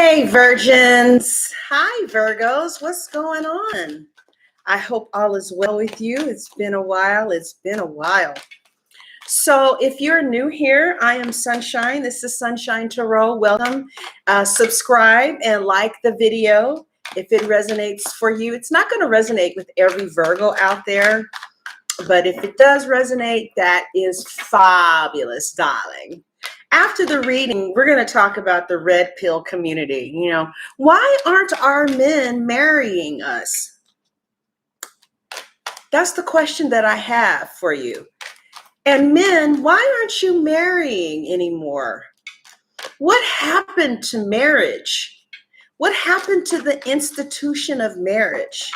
Hey, virgins. Hi, Virgos. What's going on? I hope all is well with you. It's been a while. So if you're new here, I am Sunshine. This is Sunshine Tarot. Welcome. Subscribe and like the video if it resonates for you. It's not going to resonate with every Virgo out there, but if it does resonate, that is fabulous, darling. After the reading, we're going to talk about the red pill community. You know, why aren't our men marrying us? That's the question that I have for you. And men, why aren't you marrying anymore? What happened to marriage? What happened to the institution of marriage?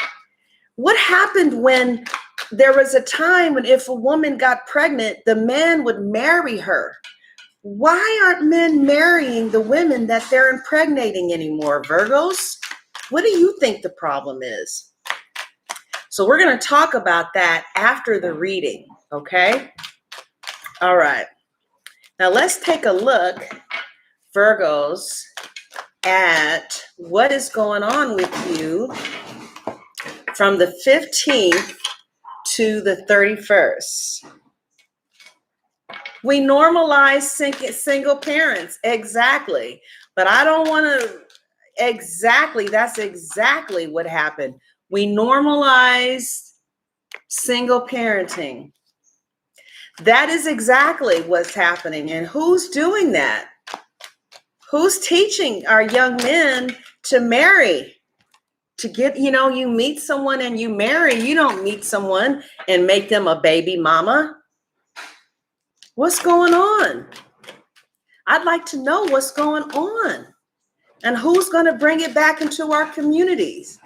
What happened when there was a time when if a woman got pregnant, the man would marry her? Why aren't men marrying the women that they're impregnating anymore, Virgos? What do you think the problem is? So we're going to talk about that after the reading, okay? All right. Now let's take a look, Virgos, at what is going on with you from the 15th to the 31st. We normalize single parents, exactly. But I don't want to, that's exactly what happened. We normalized single parenting. That is exactly what's happening. And who's doing that? Who's teaching our young men to marry? To get, you meet someone and you marry. You don't meet someone and make them a baby mama. What's going on? I'd like to know what's going on and who's going to bring it back into our communities.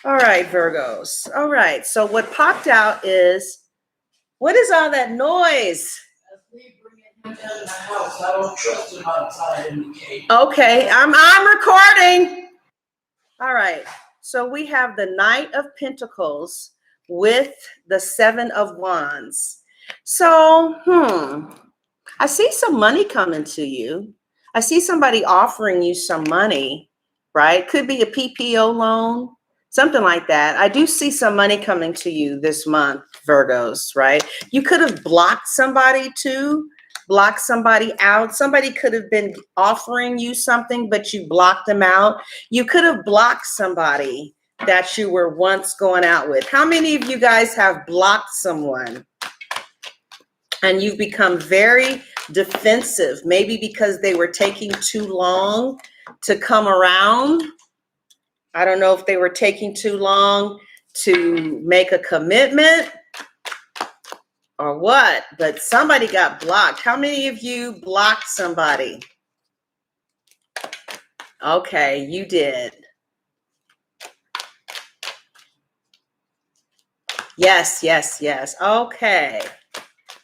All right, Virgos. All right. So what popped out is, what is all that noise? Okay, I'm recording. All right. So we have the Knight of Pentacles with the Seven of Wands. So, I see some money coming to you. I see somebody offering you some money, right? Could be a PPO loan, something like that. I do see some money coming to you this month, Virgos, right? You could have blocked somebody too, blocked somebody out. Somebody could have been offering you something, but you blocked them out. You could have blocked somebody that you were once going out with. How many of you guys have blocked someone? And you've become very defensive, maybe because they were taking too long to come around. I don't know if they were taking too long to make a commitment or what, but somebody got blocked. How many of you blocked somebody? Okay, you did. Yes. Okay.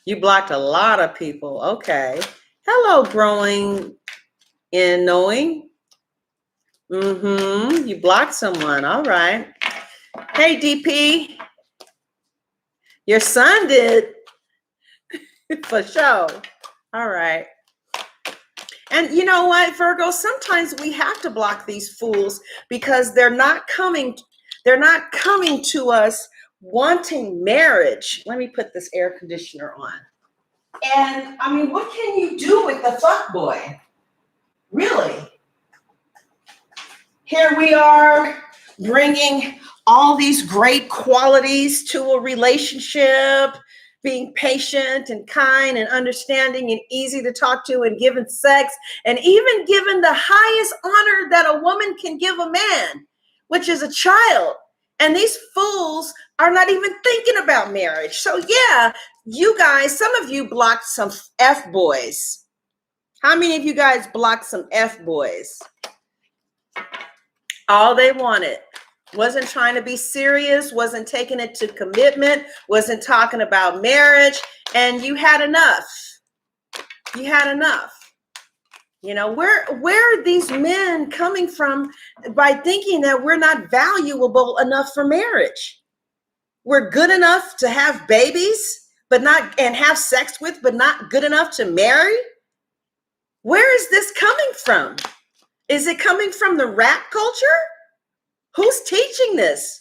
You blocked a lot of people. Okay. Hello, growing in knowing. You blocked someone. All right. Hey, DP. Your son did. For sure. All right. And you know what, Virgo? Sometimes we have to block these fools because they're not coming to us wanting marriage. Let me put this air conditioner on. And I mean, what can you do with the fuckboy? Really? Here we are bringing all these great qualities to a relationship, being patient and kind and understanding and easy to talk to and giving sex and even giving the highest honor that a woman can give a man, which is a child. And these fools are not even thinking about marriage. So yeah, you guys, some of you blocked some F-boys. How many of you guys blocked some F-boys? All they wanted. Wasn't trying to be serious, wasn't taking it to commitment, wasn't talking about marriage, and you had enough. You had enough. You know, where are these men coming from by thinking that we're not valuable enough for marriage? We're good enough to have babies, but not, and have sex with, but not good enough to marry? Where is this coming from? Is it coming from the rap culture? Who's teaching this?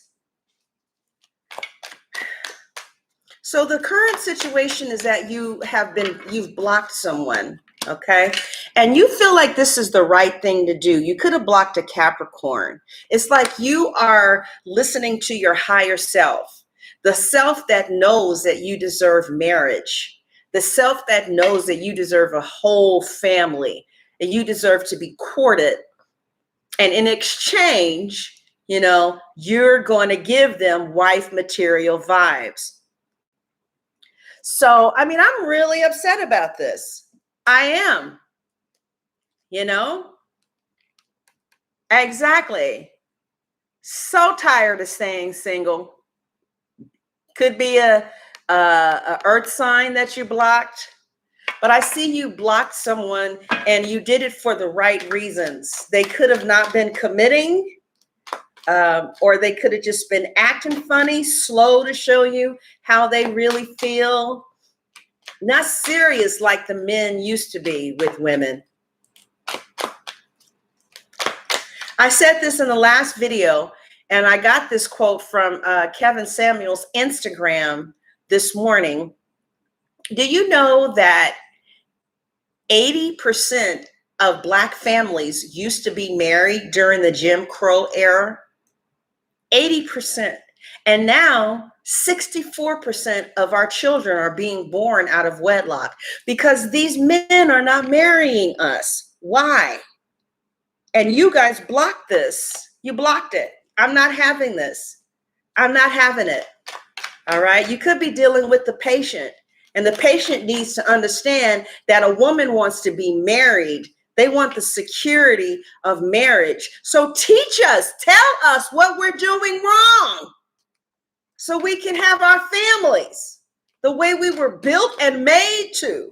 So the current situation is that you've blocked someone, okay? And you feel like this is the right thing to do. You could have blocked a Capricorn. It's like you are listening to your higher self, the self that knows that you deserve marriage, the self that knows that you deserve a whole family, and you deserve to be courted. And in exchange, you're going to give them wife material vibes. So, I mean, I'm really upset about this. I am, you know? Exactly. So tired of staying single. Could be a earth sign that you blocked, but I see you blocked someone and you did it for the right reasons. They could have not been committing, or they could have just been acting funny, slow to show you how they really feel. Not serious like the men used to be with women. I said this in the last video, and I got this quote from Kevin Samuel's Instagram this morning. Do you know that 80% of Black families used to be married during the Jim Crow era? 80%. And now 64% of our children are being born out of wedlock because these men are not marrying us. Why? And you guys blocked this. You blocked it. I'm not having this. I'm not having it. All right. You could be dealing with the patient, and the patient needs to understand that a woman wants to be married. They want the security of marriage. So teach us, tell us what we're doing wrong so we can have our families the way we were built and made to.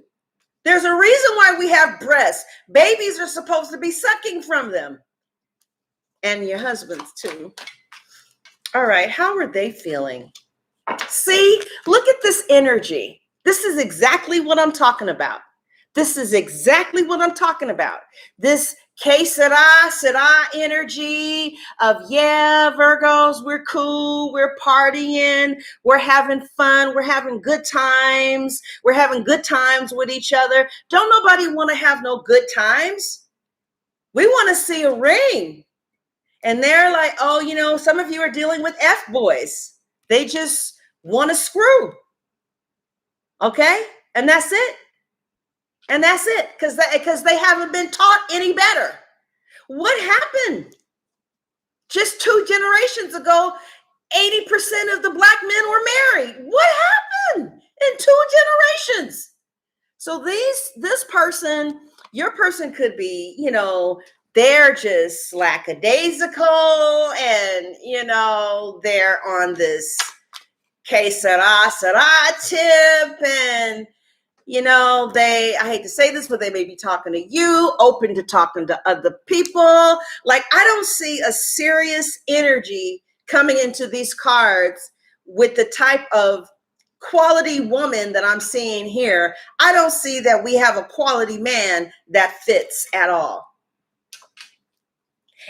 There's a reason why we have breasts. Babies are supposed to be sucking from them. And your husbands too. All right, how are they feeling? See, look at this energy. This is exactly what I'm talking about. This is exactly what I'm talking about. This que sera energy of, yeah, Virgos, we're cool, we're partying, we're having fun, we're having good times, we're having good times with each other. Don't nobody want to have no good times. We want to see a ring. And they're like, oh, some of you are dealing with F-boys. They just want to screw. Okay? And that's it. And that's it. Because they haven't been taught any better. What happened? Just 2 generations ago, 80% of the Black men were married. What happened in 2 generations? So this person, your person could be, they're just lackadaisical and, they're on this que sera tip, and, I hate to say this, but they may be talking to you, open to talking to other people. Like, I don't see a serious energy coming into these cards with the type of quality woman that I'm seeing here. I don't see that we have a quality man that fits at all.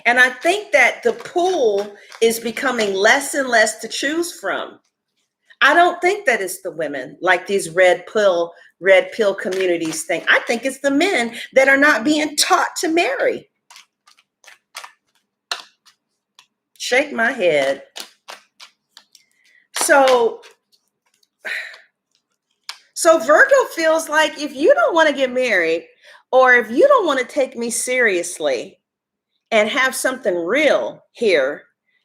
And I think that the pool is becoming less and less to choose from. I don't think that it's the women like these red pill communities think. I think it's the men that are not being taught to marry. Shake my head. So Virgo feels like if you don't want to get married, or if you don't want to take me seriously and have something real here,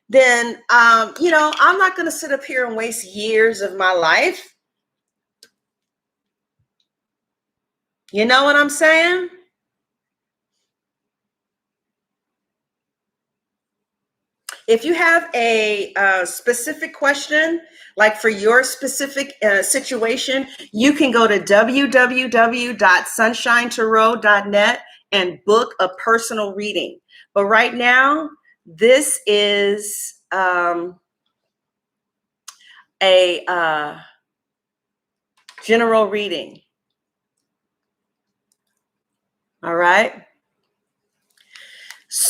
then, I'm not going to sit up here and waste years of my life. You know what I'm saying? If you have a specific question, like for your specific situation, you can go to www.sunshinetarot.net and book a personal reading. But right now, this is a general reading. All right.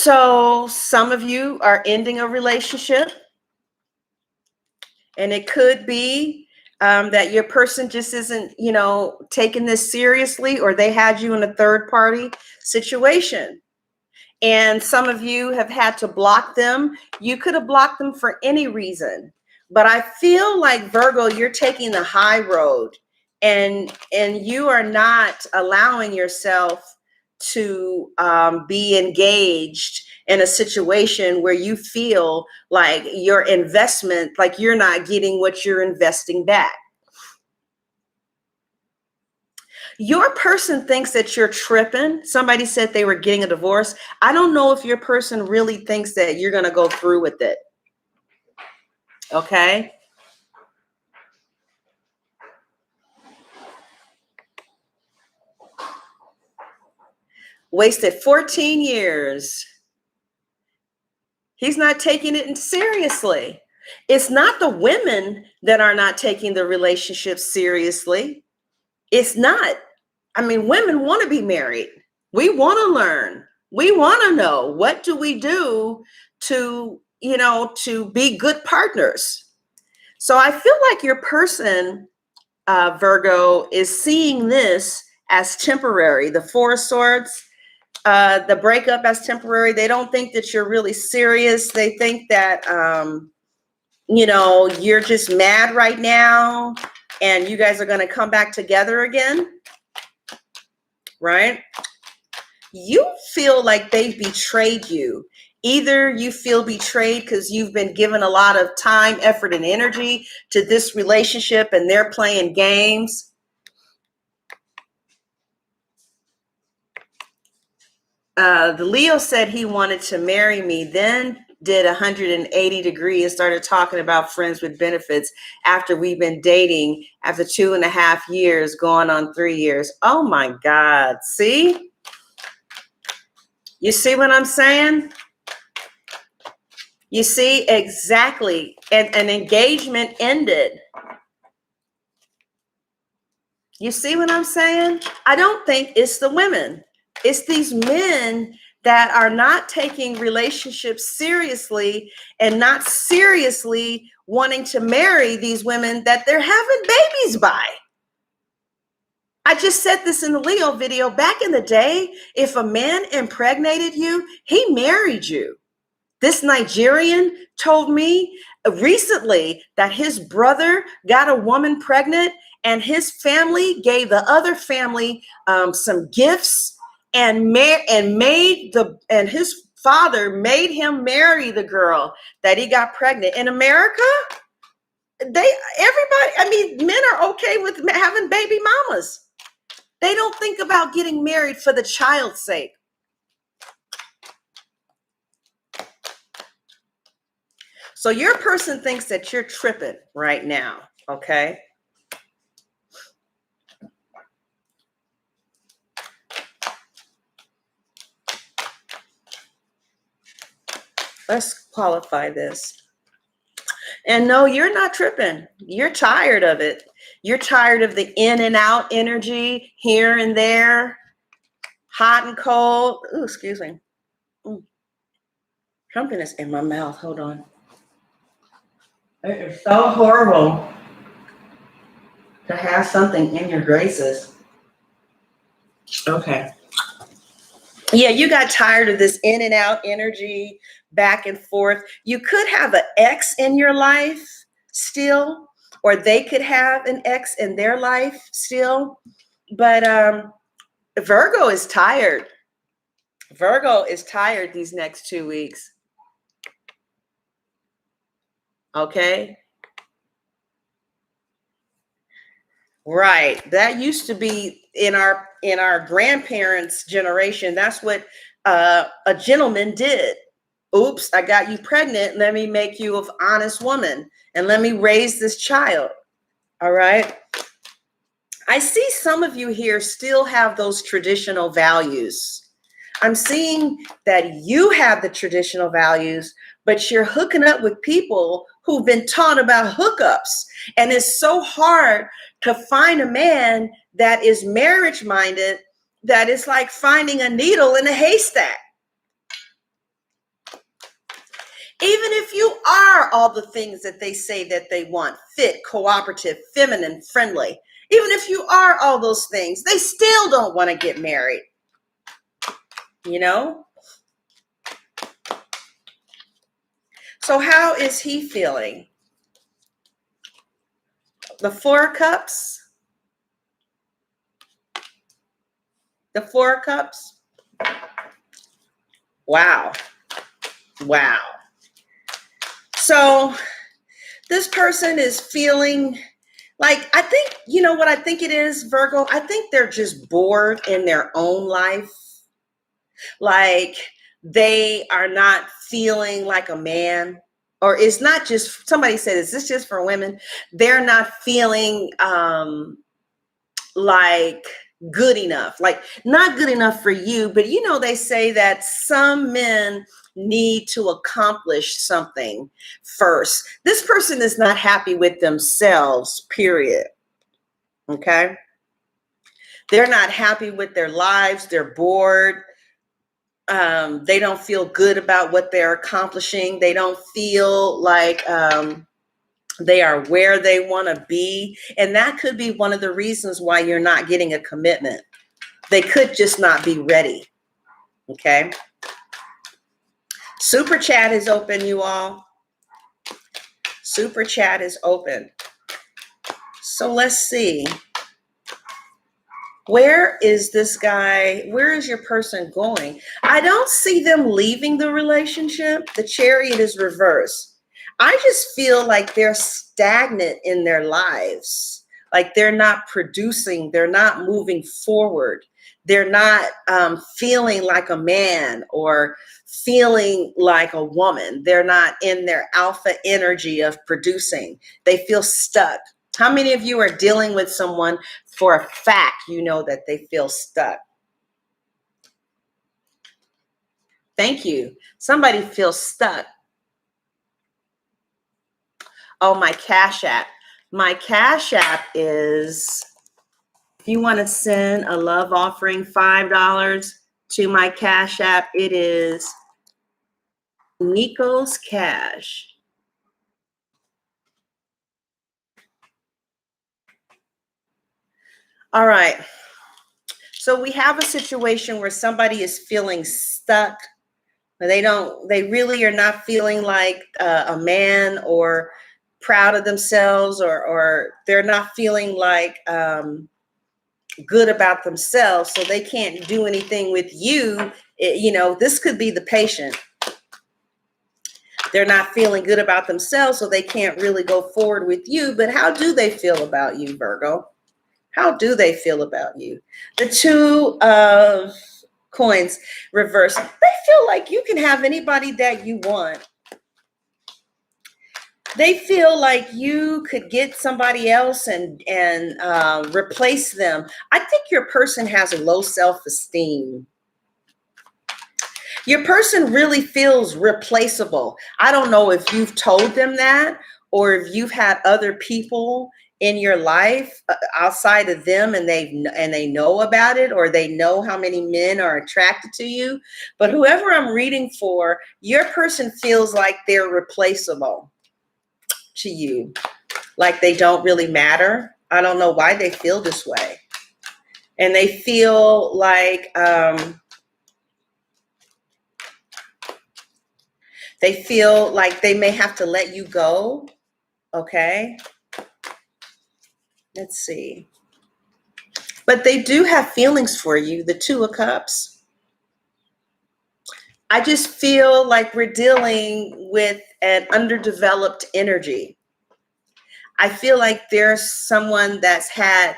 So some of you are ending a relationship, and it could be that your person just isn't, taking this seriously, or they had you in a third party situation. And some of you have had to block them. You could have blocked them for any reason. But I feel like, Virgo, you're taking the high road, and you are not allowing yourself to be engaged in a situation where you feel like your investment, like you're not getting what you're investing back. Your person thinks that you're tripping. Somebody said they were getting a divorce. I don't know if your person really thinks that you're going to go through with it. Okay? Wasted 14 years. He's not taking it seriously. It's not the women that are not taking the relationship seriously. It's not. I mean, women want to be married. We want to learn. We want to know, what do we do to, to be good partners? So I feel like your person, Virgo, is seeing this as temporary. The Four of Swords, the breakup as temporary. They don't think that you're really serious. They think that, you're just mad right now and you guys are going to come back together again, right? You feel like they've betrayed you. Either you feel betrayed because you've been given a lot of time, effort, and energy to this relationship and they're playing games. The Leo said he wanted to marry me, then did 180 degree and started talking about friends with benefits after we've been dating after 2.5 years, going on 3 years. Oh my God. See? You see what I'm saying? You see, exactly. And an engagement ended. You see what I'm saying? I don't think it's the women. It's these men that are not taking relationships seriously and not seriously wanting to marry these women that they're having babies by. I just said this in the Leo video. Back in the day, if a man impregnated you, he married you. This Nigerian told me recently that his brother got a woman pregnant and his family gave the other family some gifts and his father made him marry the girl that he got pregnant. In America, men are okay with having baby mamas. They don't think about getting married for the child's sake. So your person thinks that you're tripping right now, okay? Let's qualify this. And no, you're not tripping. You're tired of it. You're tired of the in and out energy here and there, hot and cold. Ooh, excuse me. Something is in my mouth. Hold on. It is so horrible to have something in your graces. Okay. Yeah, you got tired of this in and out energy, back and forth. You could have an ex in your life still, or they could have an ex in their life still. But Virgo is tired. Virgo is tired these next 2 weeks. Okay. Right. That used to be in our grandparents' generation. That's what a gentleman did. Oops, I got you pregnant. Let me make you an honest woman and let me raise this child. All right. I see some of you here still have those traditional values. I'm seeing that you have the traditional values, but you're hooking up with people who've been taught about hookups. And it's so hard to find a man that is marriage minded that is like finding a needle in a haystack. Even if you are all the things that they say that they want, fit, cooperative, feminine, friendly, even if you are all those things, they still don't want to get married. You know? So how is he feeling? The Four of Cups. The Four of Cups. Wow. Wow. So this person is feeling like, I think, you know what I think it is, Virgo? I think they're just bored in their own life. Like they are not feeling like a man. Or it's not just, somebody said, is this just for women? They're not feeling like good enough, like not good enough for you. But you know, they say that some men need to accomplish something first. This person is not happy with themselves, period. Okay. They're not happy with their lives. They're bored. They don't feel good about what they're accomplishing. They don't feel like they are where they want to be. And that could be one of the reasons why you're not getting a commitment. They could just not be ready. Okay. Super chat is open, you all. Super chat is open. So let's see. Where is this guy? Where is your person going? I don't see them leaving the relationship. The Chariot is reversed. I just feel like they're stagnant in their lives. Like they're not producing. They're not moving forward. They're not feeling like a man or feeling like a woman. They're not in their alpha energy of producing. They feel stuck. How many of you are dealing with someone for a fact you know that they feel stuck? Thank you. Somebody feels stuck. Oh, my Cash App. My Cash App is, if you want to send a love offering, $5 to my Cash App, it is Nico's Cash. All right. So we have a situation where somebody is feeling stuck. They really are not feeling like a man or proud of themselves, or they're not feeling like good about themselves. So they can't do anything with you. You know, this could be the patient. They're not feeling good about themselves, so they can't really go forward with you. But how do they feel about you, Virgo? How do they feel about you? The Two of Coins reverse. They feel like you can have anybody that you want. They feel like you could get somebody else and replace them. I think your person has a low self-esteem. Your person really feels replaceable. I don't know if you've told them that, or if you've had other people in your life outside of them and they know about it, or they know how many men are attracted to you. But whoever I'm reading for, your person feels like they're replaceable to you, like they don't really matter. I don't know why they feel this way. And they feel like they may have to let you go. Okay. Let's see. But they do have feelings for you, the Two of Cups. I just feel like we're dealing with an underdeveloped energy. I feel like there's someone that's had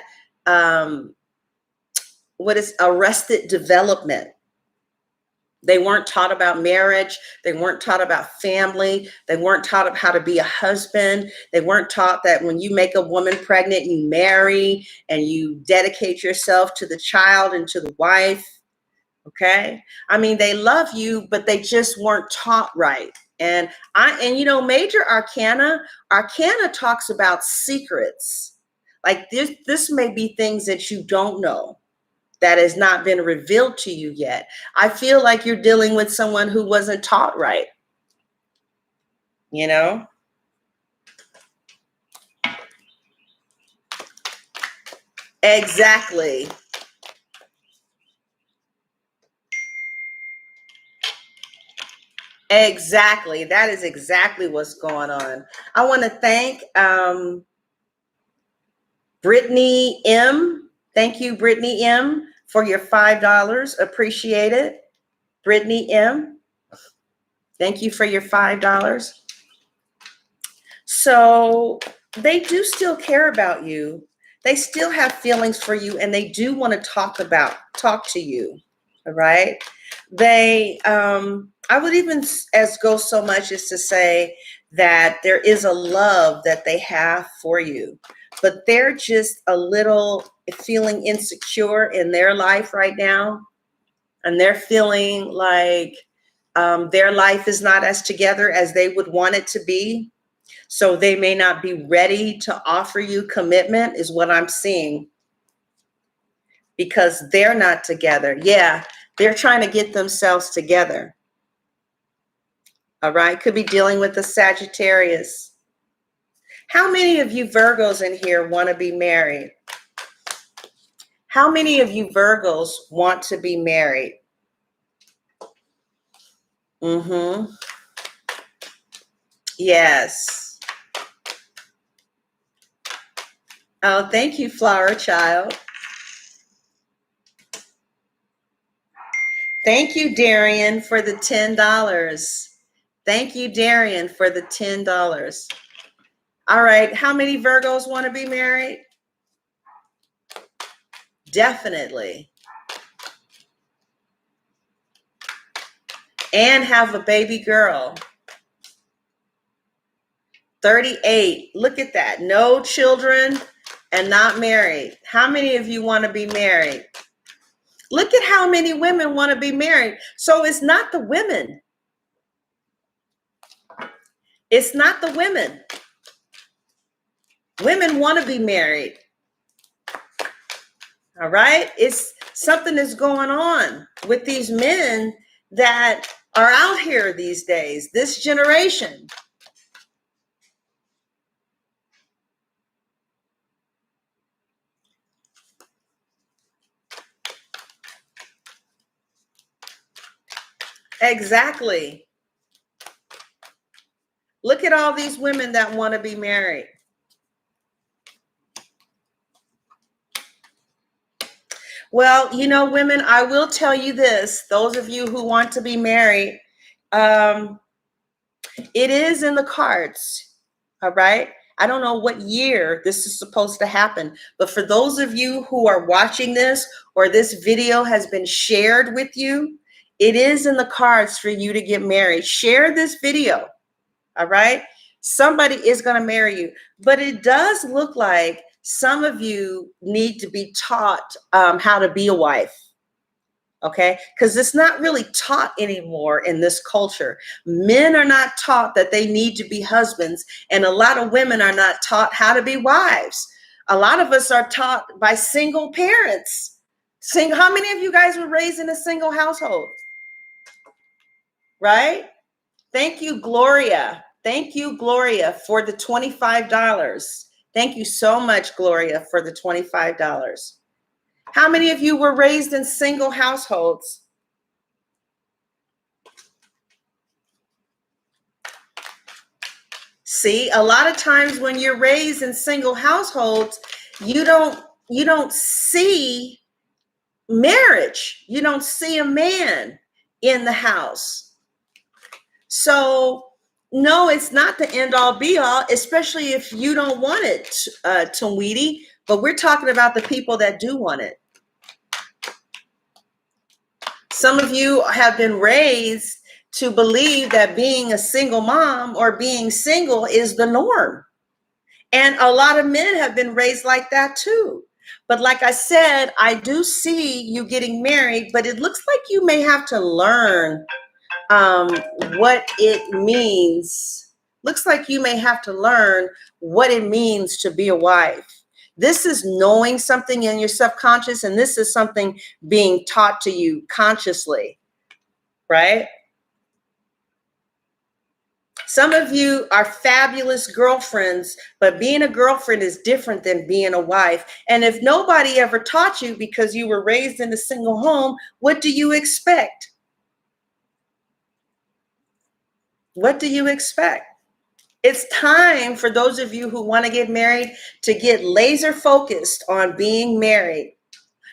what is arrested development. They weren't taught about marriage. They weren't taught about family. They weren't taught how to be a husband. They weren't taught that when you make a woman pregnant, you marry and you dedicate yourself to the child and to the wife. Okay. I mean, they love you, but they just weren't taught right. And you know, major arcana talks about secrets. Like this may be things that you don't know, that has not been revealed to you yet. I feel like you're dealing with someone who wasn't taught right. you know? Exactly. Exactly. That is exactly what's going on. I want to thank Brittany M. Thank you, Brittany M., for your $5. Appreciate it. Brittany M., thank you for your $5. So they do still care about you. They still have feelings for you, and they do want to talk to you. All right. I would even as go so much as to say that there is a love that they have for you, but they're just a little feeling insecure in their life right now. And they're feeling like their life is not as together as they would want it to be. So they may not be ready to offer you commitment, is what I'm seeing, because they're not together. Yeah, they're trying to get themselves together. All right, could be dealing with the Sagittarius. How many of you Virgos in here want to be married? How many of you Virgos want to be married? Mm-hmm. Yes. Oh, thank you, Flower Child. Thank you, Darian, for the $10. Thank you, Darian, for the $10. All right, how many Virgos want to be married? Definitely. And have a baby girl. 38. Look at that. No children and not married. How many of you want to be married? Look at how many women want to be married. So it's not the women. It's not the women. Women want to be married. All right? It's something that's going on with these men that are out here these days, this generation. Exactly. Look at all these women that want to be married. Well, you know, women, I will tell you this. Those of you who want to be married, it is in the cards. All right. I don't know what year this is supposed to happen, but for those of you who are watching this or this video has been shared with you, it is in the cards for you to get married. Share this video. All right. Somebody is going to marry you, but it does look like some of you need to be taught how to be a wife. Okay, because it's not really taught anymore in this culture. Men are not taught that they need to be husbands, and a lot of women are not taught how to be wives. A lot of us are taught by single parents. How many of you guys were raised in a single household? Right? Thank you, Gloria. Thank you, Gloria, for the $25. Thank you so much, Gloria, for the $25. How many of you were raised in single households? See, a lot of times when you're raised in single households, you don't see marriage. You don't see a man in the house. So no, it's not the end all be all, especially if you don't want it, Tweety. But we're talking about the people that do want it. Some of you have been raised to believe that being a single mom or being single is the norm. And a lot of men have been raised like that too. But like I said, I do see you getting married, but it looks like you may have to learn what it means. Looks like you may have to learn what it means to be a wife. This is knowing something in your subconscious, and this is something being taught to you consciously, right? Some of you are fabulous girlfriends, but being a girlfriend is different than being a wife. And if nobody ever taught you because you were raised in a single home, what do you expect? What do you expect? It's time for those of you who want to get married to get laser focused on being married.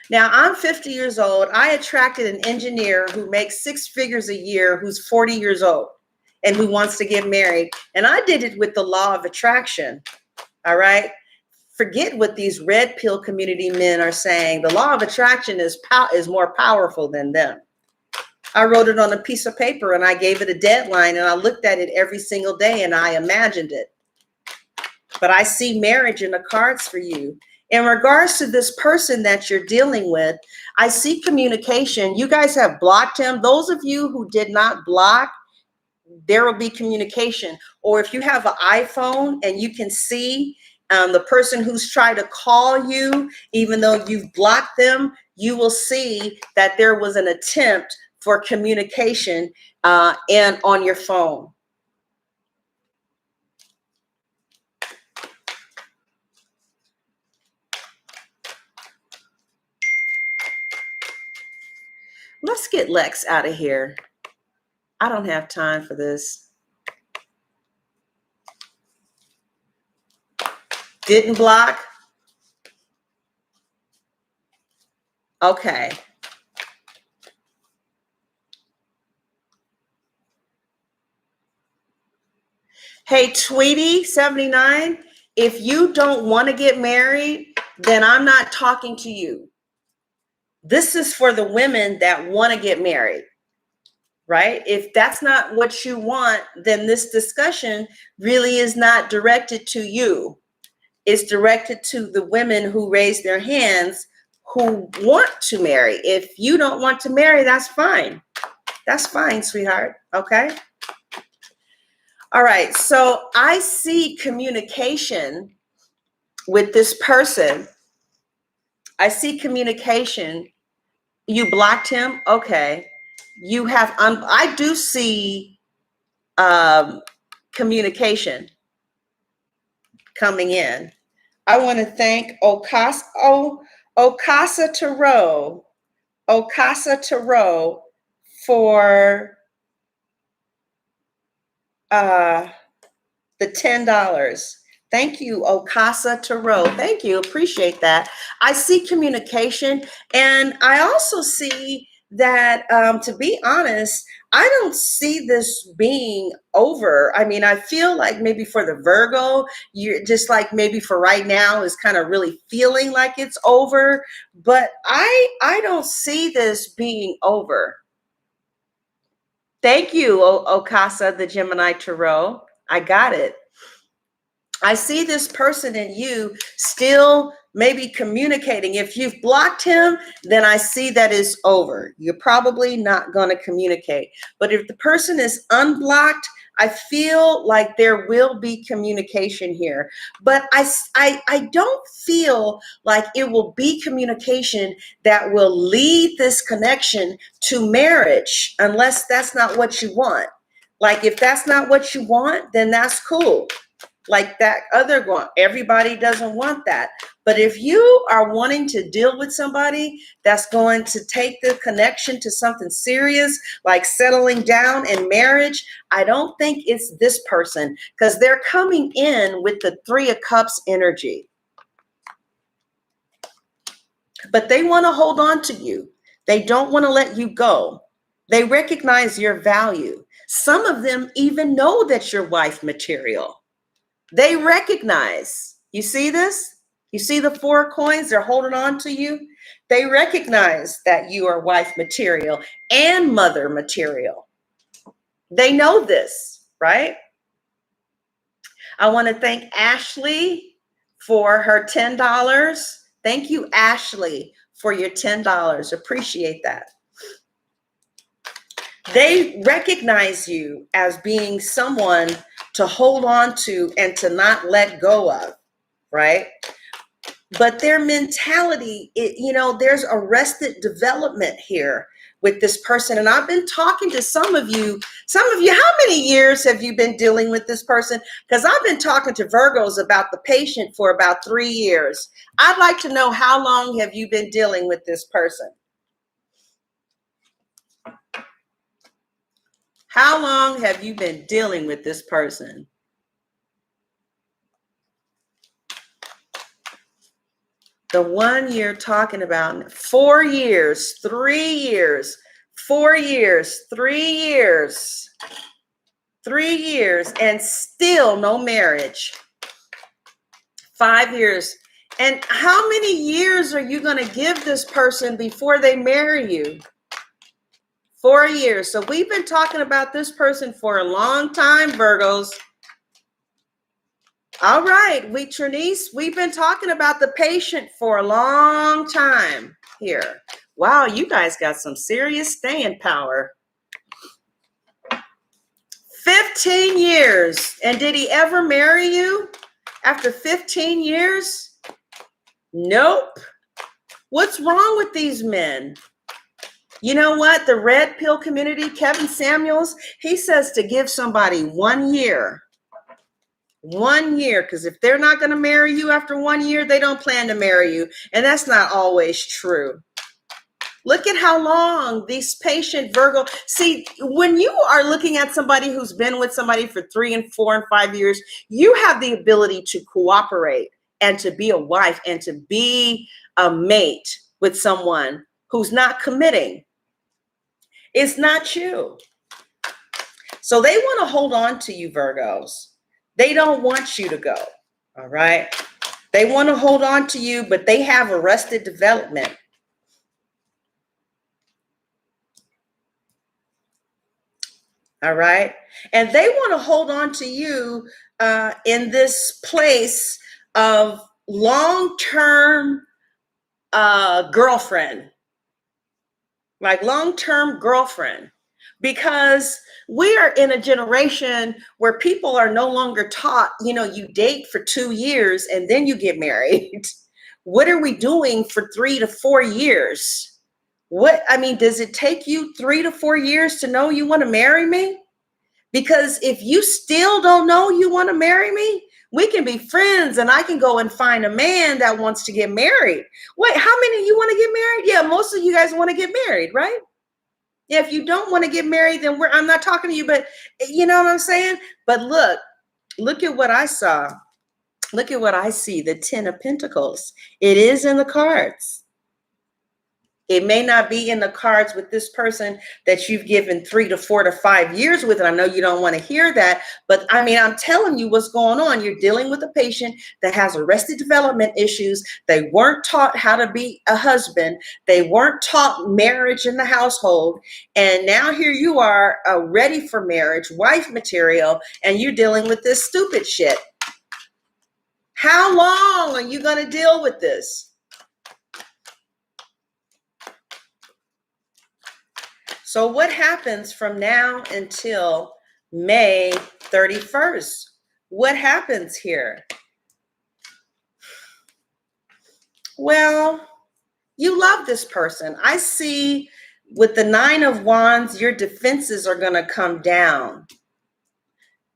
Now, I'm 50 years old. I attracted an engineer who makes 6 figures a year, who's 40 years old and who wants to get married. And I did it with the law of attraction. All right. Forget what these red pill community men are saying. The law of attraction is more powerful than them. I wrote it on a piece of paper and I gave it a deadline and I looked at it every single day and I imagined it. But I see marriage in the cards for you. In regards to this person that you're dealing with, I see communication. You guys have blocked him. Those of you who did not block, there will be communication. Or if you have an iPhone and you can see the person who's tried to call you, even though you've blocked them, you will see that there was an attempt for communication and on your phone. Let's get Lex out of here. I don't have time for this. Didn't block? Okay. Hey, Tweety79, if you don't want to get married, then I'm not talking to you. This is for the women that want to get married, right? If that's not what you want, then this discussion really is not directed to you. It's directed to the women who raise their hands who want to marry. If you don't want to marry, that's fine. That's fine, sweetheart. Okay. All right. So I see communication with this person. I see communication. You blocked him. Okay. You have, I do see communication coming in. I want to thank Okasa Taro for the $10. Thank you, Okasa Taro. Thank you. Appreciate that. I see communication, and I also see that, to be honest, I don't see this being over. I mean, I feel like maybe for the Virgo, you're just like maybe for right now is kind of really feeling like it's over, but I don't see this being over. Thank you, Okasa, the Gemini Tarot. I got it. I see this person in you still maybe communicating. If you've blocked him, then I see that it's over. You're probably not going to communicate. But if the person is unblocked, I feel like there will be communication here. But I don't feel like it will be communication that will lead this connection to marriage, unless that's not what you want. Like if that's not what you want, then that's cool. Like that other one, everybody doesn't want that. But if you are wanting to deal with somebody that's going to take the connection to something serious, like settling down in marriage, I don't think it's this person, because they're coming in with the 3 of Cups energy. But they want to hold on to you. They don't want to let you go. They recognize your value. Some of them even know that you're wife material. They recognize, you see this? You see the 4 of coins, they're holding on to you. They recognize that you are wife material and mother material. They know this, right? I want to thank Ashley for her $10. Thank you, Ashley, for your $10. Appreciate that. They recognize you as being someone to hold on to and to not let go of, right? But their mentality, there's arrested development here with this person. And I've been talking to some of you, how many years have you been dealing with this person? Because I've been talking to Virgos about the patient for about 3 years. I'd like to know, how long have you been dealing with this person? How long have you been dealing with this person? The one you're talking about, 4 years, 3 years, 4 years, 3 years, 3 years, and still no marriage. 5 years. And how many years are you going to give this person before they marry you? 4 years. So we've been talking about this person for a long time, Virgos. All right, Trinice, we've been talking about the patient for a long time here. Wow, you guys got some serious staying power. 15 years. And did he ever marry you after 15 years? Nope. What's wrong with these men? You know what? The red pill community, Kevin Samuels, he says to give somebody 1 year. 1 year, because if they're not going to marry you after 1 year, they don't plan to marry you. And that's not always true. Look at how long these patient Virgo. See, when you are looking at somebody who's been with somebody for 3 and 4 and 5 years, you have the ability to cooperate and to be a wife and to be a mate with someone who's not committing. It's not you. So they want to hold on to you, Virgos. They don't want you to go. All right. They want to hold on to you, but they have arrested development. All right. And they want to hold on to you in this place of long-term girlfriend, like long-term girlfriend, because we are in a generation where people are no longer taught, you date for 2 years and then you get married. What are we doing for 3 to 4 years? Does it take you 3 to 4 years to know you want to marry me? Because if you still don't know you want to marry me, we can be friends and I can go and find a man that wants to get married. Wait, how many of you want to get married? Yeah, most of you guys want to get married, right? Yeah, if you don't want to get married, then I'm not talking to you, but you know what I'm saying? But look at what I saw. Look at what I see, the 10 of Pentacles. It is in the cards. It may not be in the cards with this person that you've given 3 to 4 to 5 years with. And I know you don't want to hear that, but I'm telling you what's going on. You're dealing with a patient that has arrested development issues. They weren't taught how to be a husband. They weren't taught marriage in the household. And now here you are, ready for marriage, wife material, and you're dealing with this stupid shit. How long are you going to deal with this? So what happens from now until May 31st? What happens here? Well, you love this person. I see with the 9 of Wands, your defenses are going to come down.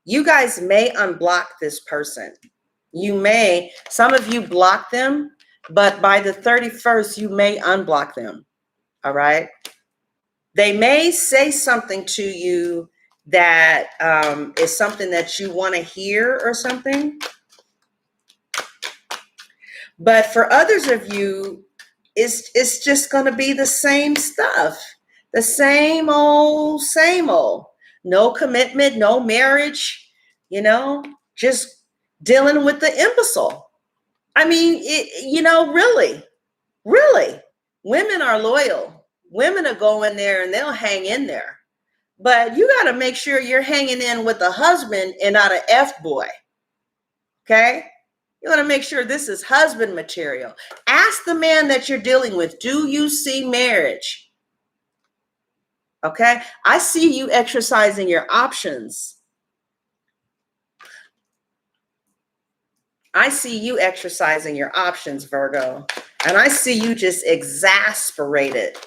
You guys may unblock this person. Some of you block them, but by the 31st, you may unblock them. All right. They may say something to you that is something that you want to hear or something. But for others of you, it's just going to be the same stuff. The same old, same old. No commitment, no marriage, just dealing with the imbecile. Really, women are loyal. Women are going there and they'll hang in there. But you got to make sure you're hanging in with a husband and not an F-boy. Okay? You want to make sure this is husband material. Ask the man that you're dealing with, do you see marriage? Okay? I see you exercising your options. I see you exercising your options, Virgo. And I see you just exasperated.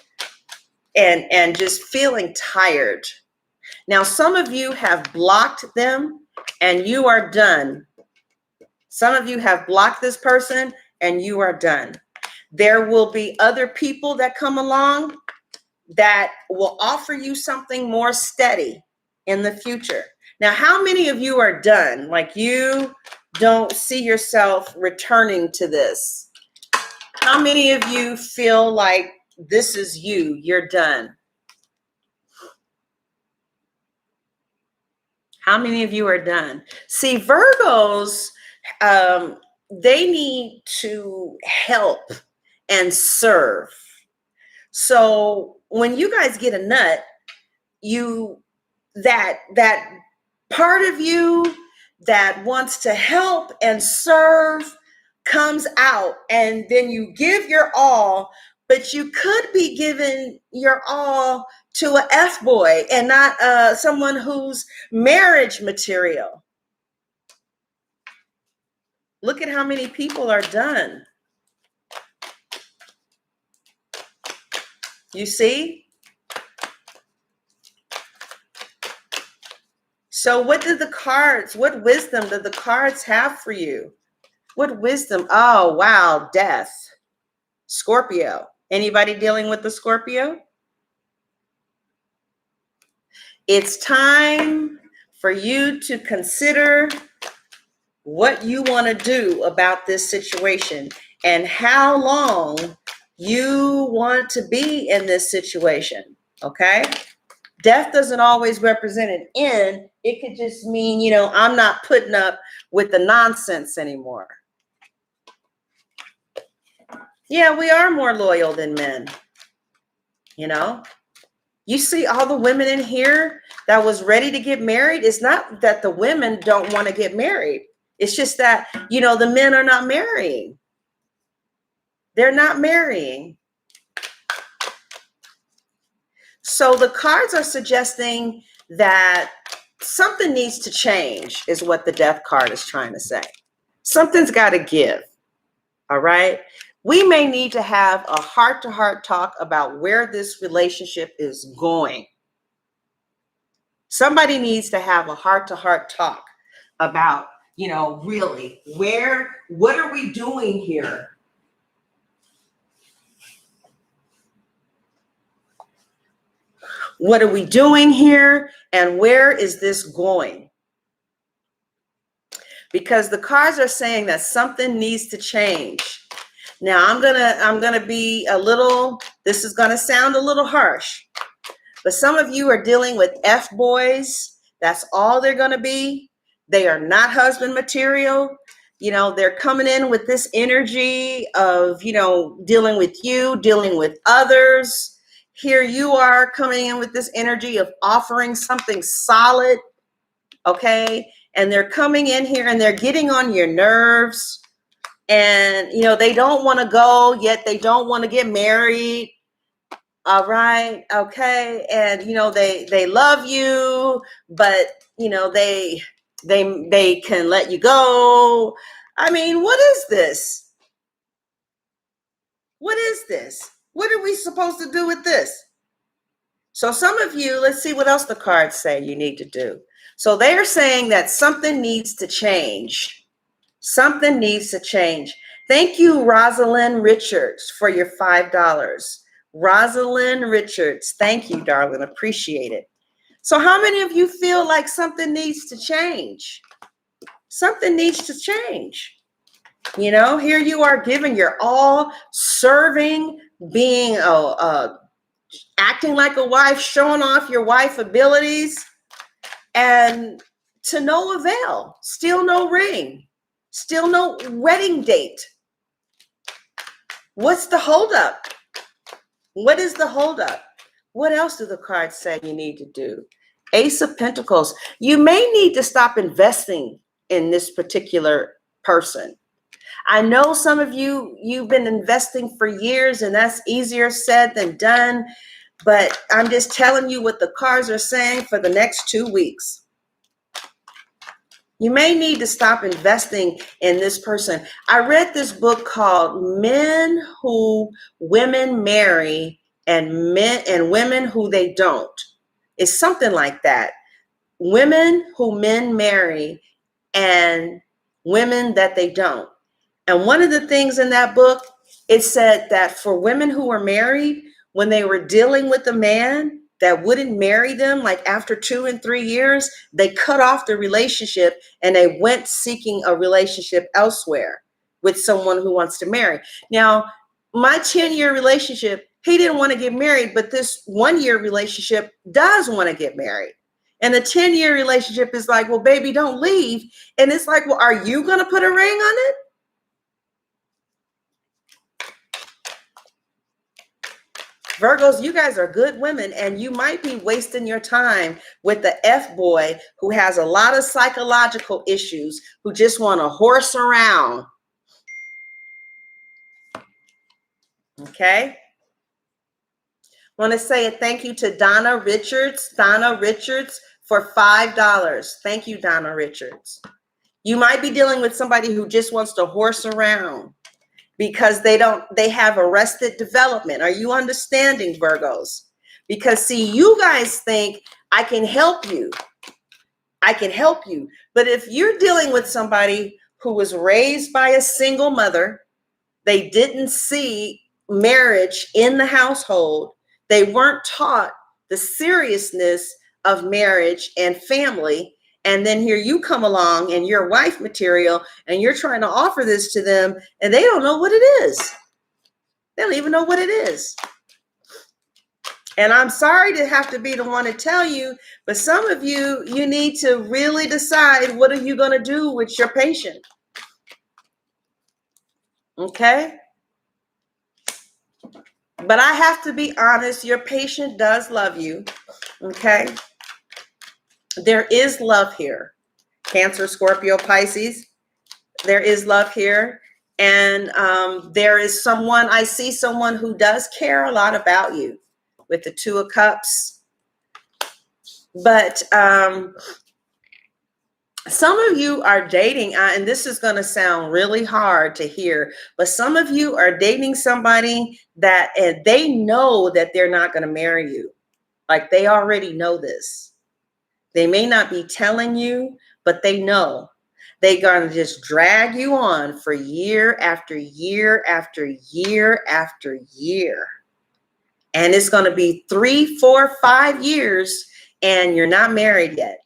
and just feeling tired. Now, some of you have blocked them and you are done. Some of you have blocked this person and you are done. There will be other people that come along that will offer you something more steady in the future. Now, how many of you are done? Like, you don't see yourself returning to this? How many of you feel like this is you? You're done. How many of you are done? See, Virgos, they need to help and serve. So when you guys get a nut, that part of you that wants to help and serve comes out, and then you give your all, but you could be giving your all to a F-boy and not someone who's marriage material. Look at how many people are done. You see? So what wisdom did the cards have for you? What wisdom? Oh, wow, death. Scorpio. Anybody dealing with the Scorpio? It's time for you to consider what you want to do about this situation and how long you want to be in this situation, okay? Death doesn't always represent an end. It could just mean, I'm not putting up with the nonsense anymore. Yeah, we are more loyal than men, You see all the women in here that was ready to get married. It's not that the women don't want to get married. It's just that, the men are not marrying. They're not marrying. So the cards are suggesting that something needs to change, is what the death card is trying to say. Something's got to give. All right. We may need to have a heart-to-heart talk about where this relationship is going. Somebody needs to have a heart-to-heart talk about, really, what are we doing here? What are we doing here? And where is this going? Because the cards are saying that something needs to change. Now, I'm gonna be this is gonna sound a little harsh, but some of you are dealing with F-boys. That's all they're gonna be. They are not husband material. They're coming in with this energy of, dealing with you, dealing with others. Here you are coming in with this energy of offering something solid, okay? And they're coming in here and they're getting on your nerves. And, they don't want to go, yet they don't want to get married. All right. Okay. And, they love you, but, they can let you go. I mean, what is this? What is this? What are we supposed to do with this? So some of you, let's see what else the cards say you need to do. So they're saying that something needs to change. Something needs to change. Thank you, Rosalind Richards, for your $5. Rosalind Richards, thank you, darling. Appreciate it. So how many of you feel like something needs to change? Something needs to change. Here you are giving your all, serving, being acting like a wife, showing off your wife abilities, and to no avail. Still no ring. Still no wedding date. What's the holdup? What is the holdup? What else do the cards say you need to do? Ace of Pentacles. You may need to stop investing in this particular person. I know some of you've been investing for years, and that's easier said than done. But I'm just telling you what the cards are saying for the next 2 weeks. You may need to stop investing in this person. I read this book called Men Who Women Marry and men and women who they don't. It's something like that. Women who men marry and women that they don't. And one of the things in that book, it said that for women who were married, when they were dealing with a man that wouldn't marry them, like after 2 and 3 years, they cut off the relationship and they went seeking a relationship elsewhere with someone who wants to marry. Now, my 10-year relationship, he didn't want to get married, but this 1-year relationship does want to get married. And the 10-year relationship is like, well, baby, don't leave. And it's like, well, are you going to put a ring on it? Virgos, you guys are good women, and you might be wasting your time with the F-boy who has a lot of psychological issues, who just want to horse around. Okay? Want to say a thank you to Donna Richards. Donna Richards for $5. Thank you, Donna Richards. You might be dealing with somebody who just wants to horse around because they have arrested development. Are you understanding, Virgos? Because see, you guys think I can help you. I can help you. But if you're dealing with somebody who was raised by a single mother, they didn't see marriage in the household, they weren't taught the seriousness of marriage and family, and then here you come along and you're wife material and you're trying to offer this to them and they don't know what it is. They don't even know what it is. And I'm sorry to have to be the one to tell you, but some of you, you need to really decide, what are you going to do with your patient? Okay? But I have to be honest, your patient does love you. Okay? There is love here. Cancer, Scorpio, Pisces. There is love here. And there is someone, I see someone who does care a lot about you with the Two of Cups. But some of you are dating, and this is going to sound really hard to hear, but some of you are dating somebody that, and they know that they're not going to marry you. Like they already know this. They may not be telling you, but they know. They're going to just drag you on for year after year after year after year. And it's going to be 3, 4, 5 years and you're not married yet.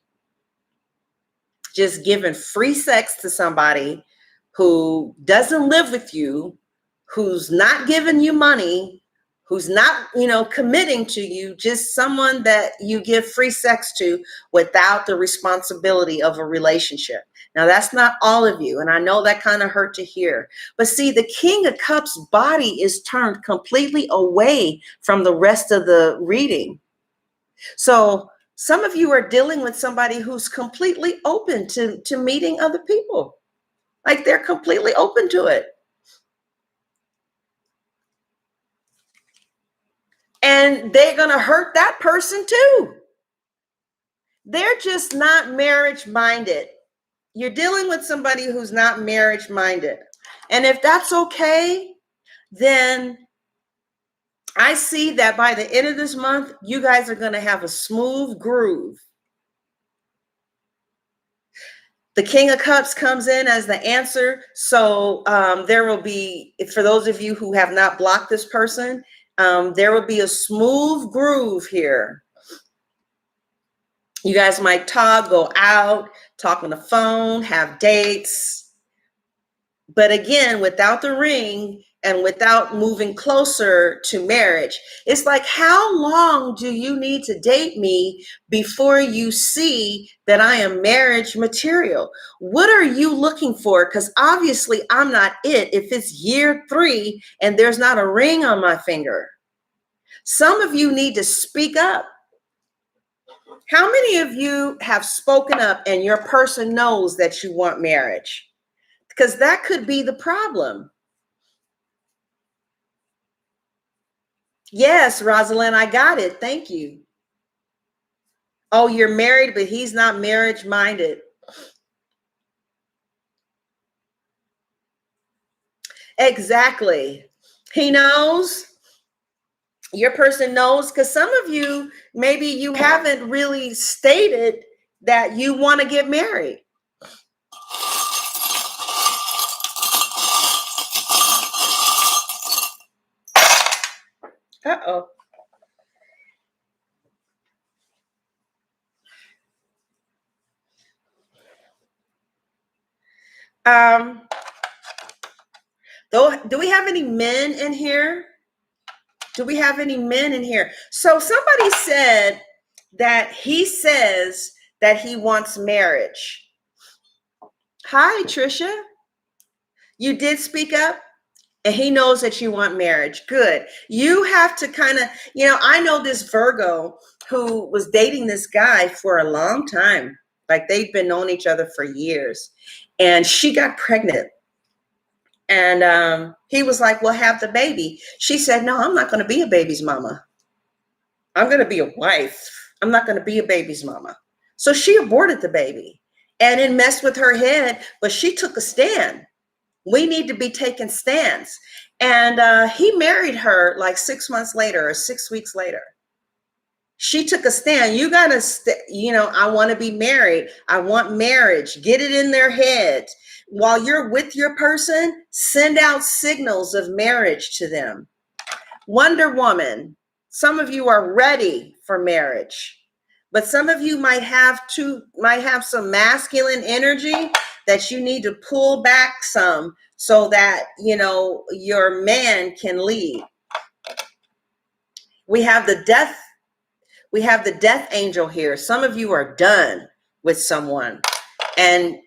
Just giving free sex to somebody who doesn't live with you, who's not giving you money, who's not, committing to you, just someone that you give free sex to without the responsibility of a relationship. Now, that's not all of you, and I know that kind of hurt to hear. But see, the King of Cups body is turned completely away from the rest of the reading. So some of you are dealing with somebody who's completely open to meeting other people. Like they're completely open to it. And they're going to hurt that person too. They're just not marriage minded. You're dealing with somebody who's not marriage minded. And if that's okay, then I see that by the end of this month, you guys are going to have a smooth groove. The King of Cups comes in as the answer. So there will be, for those of you who have not blocked this person, there will be a smooth groove here. You guys might talk, go out, talk on the phone, have dates. But again, without the ring and without moving closer to marriage, it's like, how long do you need to date me before you see that I am marriage material? What are you looking for? Because obviously I'm not it if it's year 3 and there's not a ring on my finger. Some of you need to speak up. How many of you have spoken up and your person knows that you want marriage? Because that could be the problem. Yes, Rosalind, I got it. Thank you. Oh, you're married, but he's not marriage minded. Exactly. He knows. Your person knows, because some of you, maybe you haven't really stated that you want to get married. Uh-oh. Do we have any men in here? Do we have any men in here? So somebody said that he says that he wants marriage. Hi, Trisha. You did speak up, and he knows that you want marriage. Good. You have to kind of, I know this Virgo who was dating this guy for a long time. Like they've been knowing each other for years. And she got pregnant. And he was like, well, have the baby. She said, no, I'm not going to be a baby's mama. I'm going to be a wife. I'm not going to be a baby's mama. So she aborted the baby, and it messed with her head, but she took a stand. We need to be taking stands. And he married her like 6 months later or 6 weeks later. She took a stand. You got to, I want to be married. I want marriage. Get it in their head. While you're with your person, send out signals of marriage to them. Wonder Woman, some of you are ready for marriage, but some of you might have some masculine energy that you need to pull back some so that, your man can lead. We have the death angel here. Some of you are done with someone. And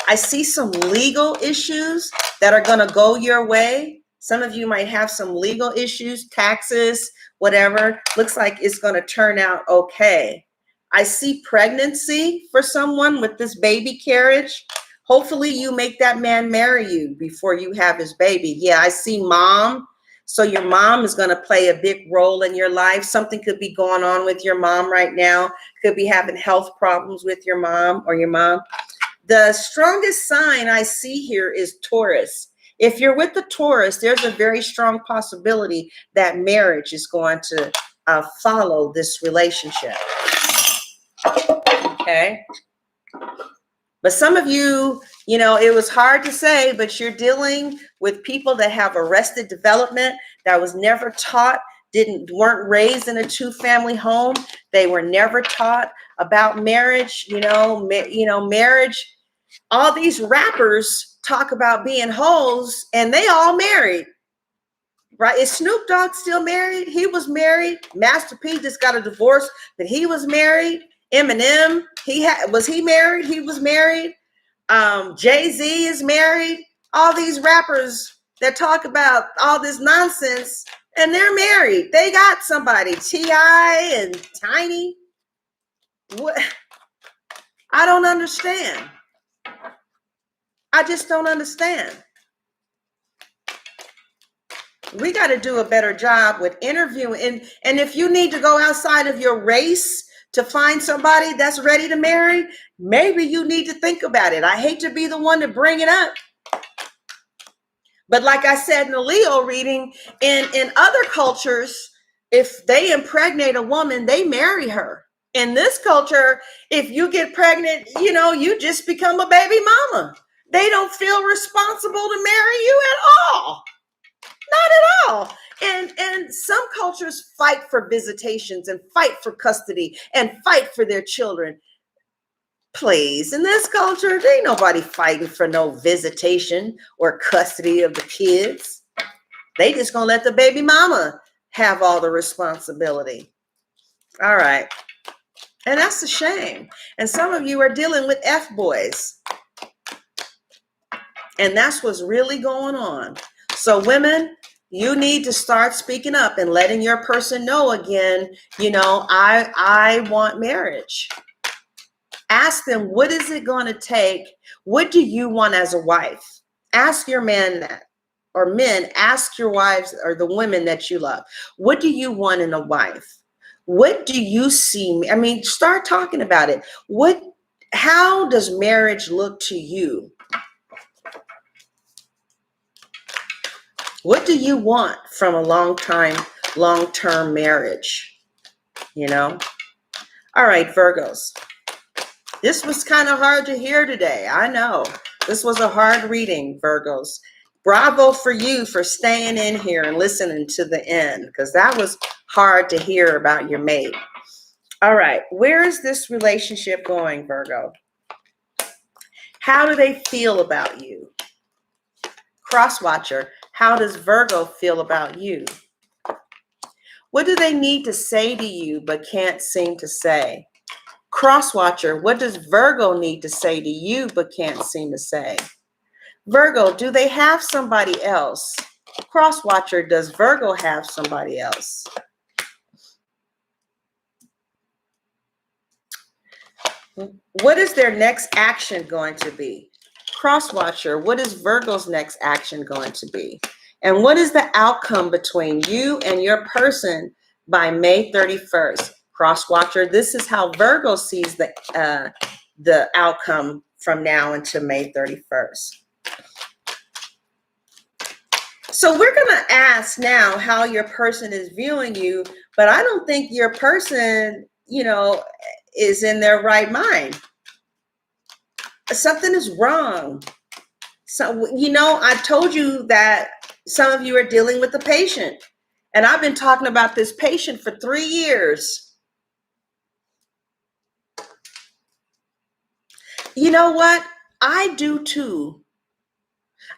I see some legal issues that are going to go your way. Some of you might have some legal issues, taxes, whatever. Looks like it's going to turn out okay. I see pregnancy for someone with this baby carriage. Hopefully you make that man marry you before you have his baby. Yeah, I see mom. So your mom is going to play a big role in your life. Something could be going on with your mom right now. Could be having health problems with your mom or your mom. The strongest sign I see here is Taurus. If you're with the Taurus, there's a very strong possibility that marriage is going to follow this relationship. Okay. But some of you, it was hard to say, but you're dealing with people that have arrested development, that was never taught, weren't raised in a two-family home. They were never taught about marriage, marriage. All these rappers talk about being hoes, and they all married, right? Is Snoop Dogg still married? He was married. Master P just got a divorce, but he was married. Eminem, was he married? He was married. Jay-Z is married. All these rappers that talk about all this nonsense, and they're married. They got somebody, T.I. and Tiny. What? I don't understand. I just don't understand. We got to do a better job with interviewing. And if you need to go outside of your race to find somebody that's ready to marry, maybe you need to think about it. I hate to be the one to bring it up. But like I said in the Leo reading, in other cultures, if they impregnate a woman, they marry her. In this culture, if you get pregnant, you just become a baby mama. They don't feel responsible to marry you at all. Not at all. And some cultures fight for visitations and fight for custody and fight for their children. Please, in this culture, there ain't nobody fighting for no visitation or custody of the kids. They just gonna let the baby mama have all the responsibility. All right. And that's a shame. And some of you are dealing with F-boys. And that's what's really going on. So women, you need to start speaking up and letting your person know again, I want marriage. Ask them, what is it going to take? What do you want as a wife? Ask your man that. Or men, ask your wives or the women that you love. What do you want in a wife? What do you see? Start talking about it. How does marriage look to you? What do you want from a long-time long-term marriage, you know? All right, Virgos. This was kind of hard to hear today. I know. This was a hard reading, Virgos. Bravo for you for staying in here and listening to the end, because that was hard to hear about your mate. All right, where is this relationship going, Virgo? How do they feel about you? Crosswatcher, how does Virgo feel about you? What do they need to say to you but can't seem to say? Crosswatcher, what does Virgo need to say to you but can't seem to say? Virgo, do they have somebody else? Crosswatcher, does Virgo have somebody else? What is their next action going to be? Crosswatcher, what is Virgo's next action going to be? And what is the outcome between you and your person by May 31st? Crosswatcher, this is how Virgo sees the outcome from now until May 31st. So we're going to ask now how your person is viewing you, but I don't think your person, is in their right mind. Something is wrong. So, I told you that some of you are dealing with a patient, and I've been talking about this patient for 3 years. You know what? I do too.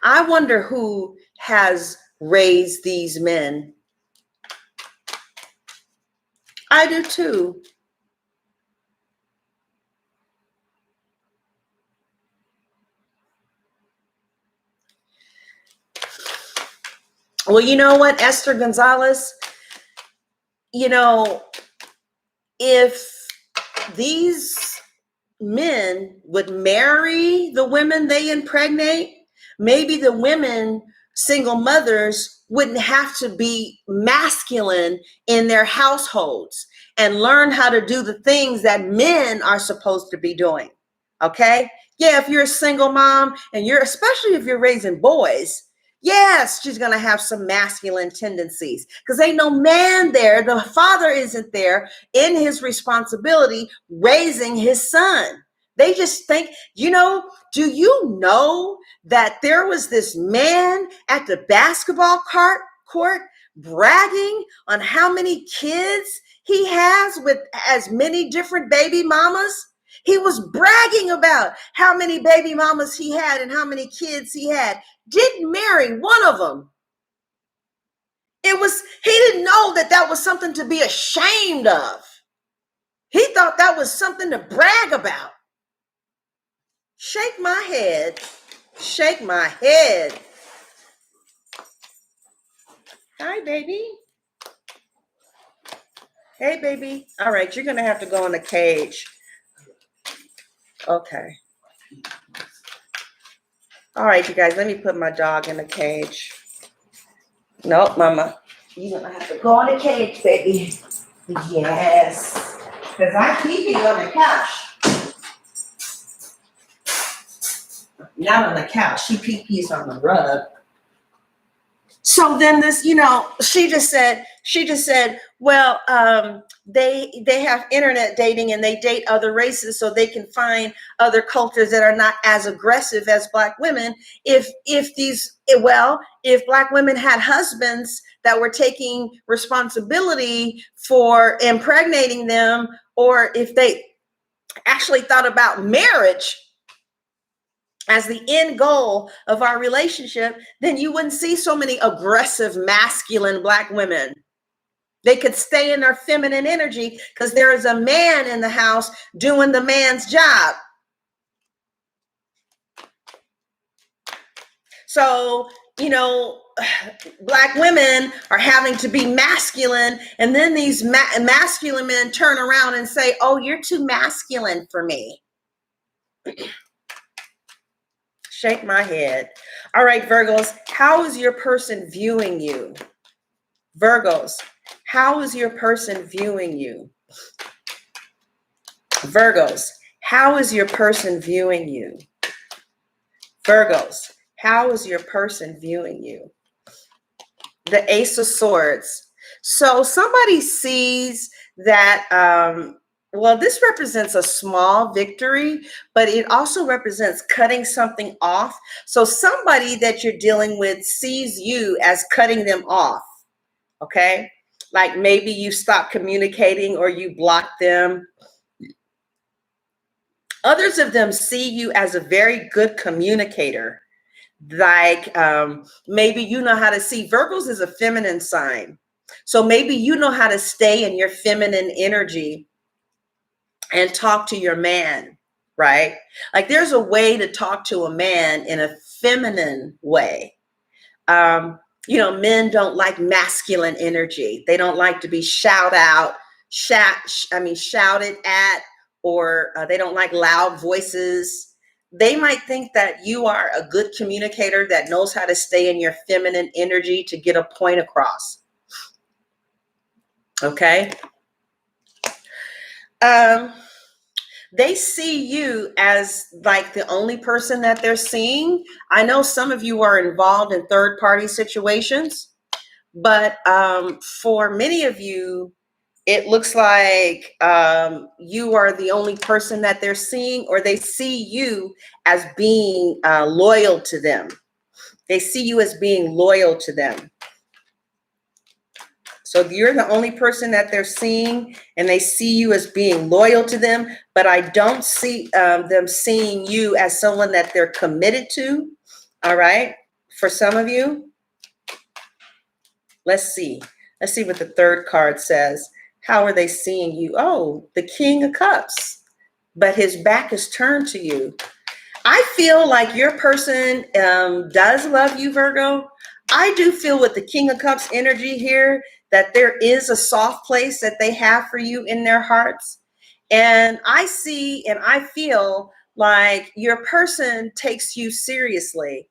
I wonder who has raised these men. I do too. Well, you know what, Esther Gonzalez? If these men would marry the women they impregnate, maybe the women, single mothers, wouldn't have to be masculine in their households and learn how to do the things that men are supposed to be doing. Okay? Yeah, if you're a single mom and especially if you're raising boys, yes, she's going to have some masculine tendencies because ain't no man there. The father isn't there in his responsibility raising his son. They just think, do you know that there was this man at the basketball court bragging on how many kids he has with as many different baby mamas? He was bragging about how many baby mamas he had and how many kids he had. Didn't marry one of them. He didn't know that was something to be ashamed of. He thought that was something to brag about. Shake my head. Shake my head. Hi, baby. Hey, baby. All right, you're going to have to go in the cage. Okay. All right, you guys, let me put my dog in the cage. Nope, mama. You're going to have to go in the cage, baby. Yes. Because I keep you on the couch. Not on the couch. She pee-pees on the rug. So then this, she just said, well, they have internet dating and they date other races so they can find other cultures that are not as aggressive as Black women. If Black women had husbands that were taking responsibility for impregnating them, or if they actually thought about marriage as the end goal of our relationship, then you wouldn't see so many aggressive, masculine Black women. They could stay in their feminine energy because there is a man in the house doing the man's job. So, Black women are having to be masculine, and then these masculine men turn around and say, oh, you're too masculine for me. Shake my head. All right, Virgos, how is your person viewing you? Virgos, how is your person viewing you? Virgos, how is your person viewing you? Virgos, how is your person viewing you? The Ace of Swords. So somebody sees that, well, this represents a small victory, but it also represents cutting something off. So somebody that you're dealing with sees you as cutting them off, okay? Like maybe you stop communicating or you block them. Others of them see you as a very good communicator. Like maybe you know how to see. Virgos is a feminine sign. So maybe you know how to stay in your feminine energy and talk to your man, right? Like there's a way to talk to a man in a feminine way. Men don't like masculine energy. They don't like to be shouted at, or they don't like loud voices. They might think that you are a good communicator that knows how to stay in your feminine energy to get a point across. Okay. They see you as like the only person that they're seeing. I know some of you are involved in third party situations, but for many of you, it looks like you are the only person that they're seeing, or they see you as being loyal to them. They see you as being loyal to them. So you're the only person that they're seeing, and they see you as being loyal to them, but I don't see them seeing you as someone that they're committed to. All right. For some of you, let's see what the third card says. How are they seeing you? Oh, the King of Cups, but his back is turned to you. I feel like your person does love you, Virgo. I do feel with the King of Cups energy here that there is a soft place that they have for you in their hearts. And I see and I feel like your person takes you seriously,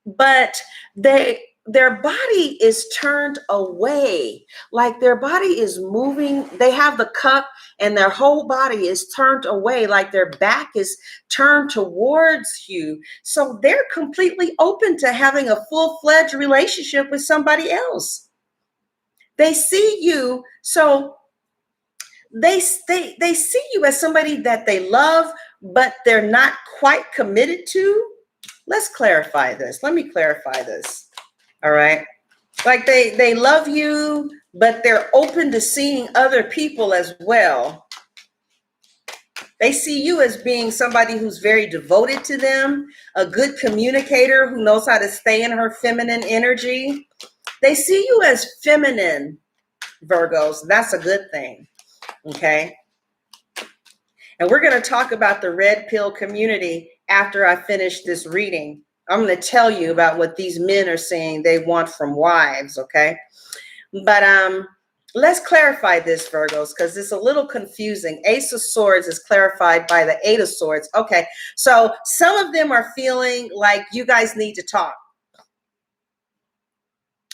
but their body is turned away, like their body is moving. They have the cup and their whole body is turned away, like their back is turned towards you. So they're completely open to having a full-fledged relationship with somebody else. They see you, so they see you as somebody that they love, but they're not quite committed to. Let's clarify this. Let me clarify this. All right. Like they love you, but they're open to seeing other people as well. They see you as being somebody who's very devoted to them, a good communicator who knows how to stay in her feminine energy. They see you as feminine, Virgos. That's a good thing. Okay. And we're going to talk about the red pill community after I finish this reading. I'm going to tell you about what these men are saying they want from wives, okay? But let's clarify this, Virgos, because it's a little confusing. Ace of Swords is clarified by the Eight of Swords. Okay, so some of them are feeling like you guys need to talk.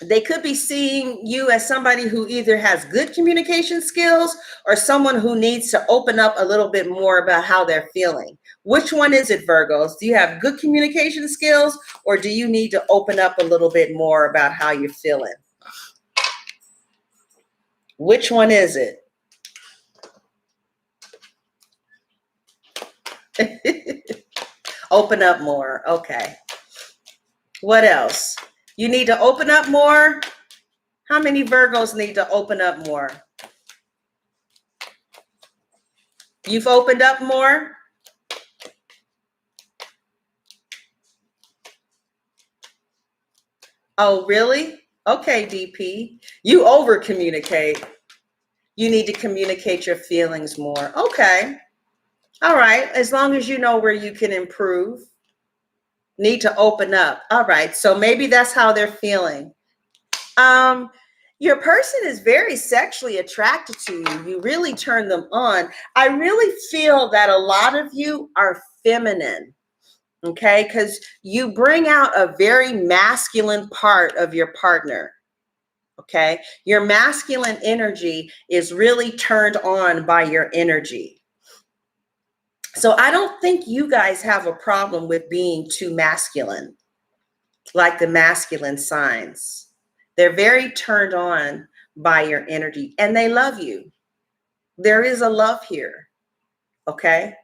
They could be seeing you as somebody who either has good communication skills or someone who needs to open up a little bit more about how they're feeling. Which one is it, Virgos? Do you have good communication skills, or do you need to open up a little bit more about how you're feeling? Which one is it? Open up more. Okay. What else? You need to open up more? How many Virgos need to open up more? You've opened up more? Oh, really? Okay, DP. You over communicate. You need to communicate your feelings more. Okay. All right. As long as you know where you can improve. Need to open up. All right. So maybe that's how they're feeling. Your person is very sexually attracted to you. You really turn them on. I really feel that a lot of you are feminine. Okay, because you bring out a very masculine part of your partner. Okay, your masculine energy is really turned on by your energy. So I don't think you guys have a problem with being too masculine, like the masculine signs. They're very turned on by your energy, and they love you. There is a love here. Okay.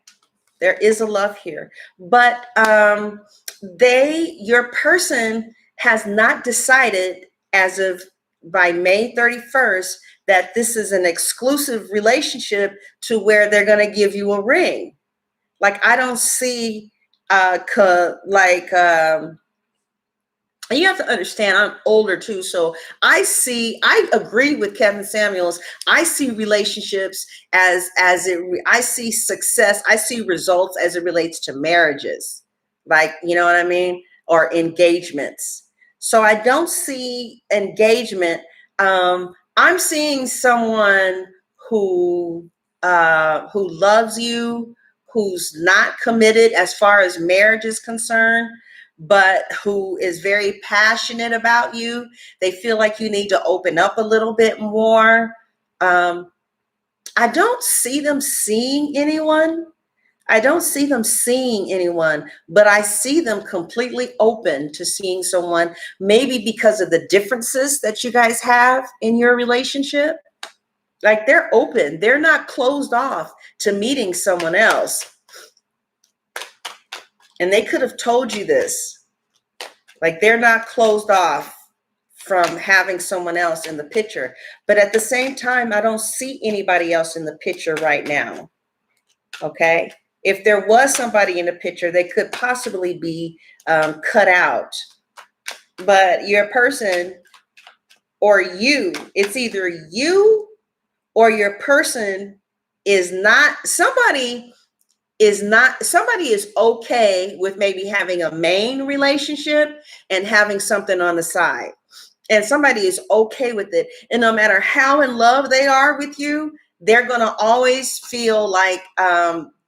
There is a love here, but your person has not decided as of by May 31st that this is an exclusive relationship to where they're going to give you a ring. Like, I don't see, and you have to understand, I'm older too. So I agree with Kevin Samuels. I see relationships I see success. I see results as it relates to marriages. Like, you know what I mean? Or engagements. So I don't see engagement. I'm seeing someone who loves you, who's not committed as far as marriage is concerned, but who is very passionate about you. They feel like you need to open up a little bit more. I don't see them seeing anyone. But I see them completely open to seeing someone, maybe because of the differences that you guys have in your relationship. Like, they're open. They're not closed off to meeting someone else. And they could have told you this. Like, they're not closed off from having someone else in the picture. But at the same time, I don't see anybody else in the picture right now. Okay? If there was somebody in the picture, they could possibly be cut out. But your person or you, it's either you or your person is not, somebody is okay with maybe having a main relationship and having something on the side. And somebody is okay with it. And no matter how in love they are with you, they're going to always feel like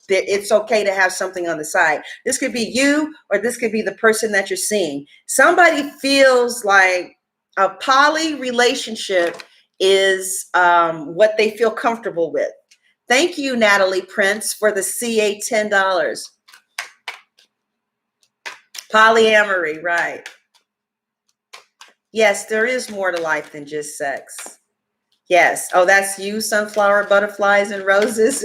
that it's okay to have something on the side. This could be you, or this could be the person that you're seeing. Somebody feels like a poly relationship is what they feel comfortable with. Thank you, Natalie Prince, for the CA $10. Polyamory, right. Yes, there is more to life than just sex. Yes. Oh, that's you, sunflower, butterflies, and roses.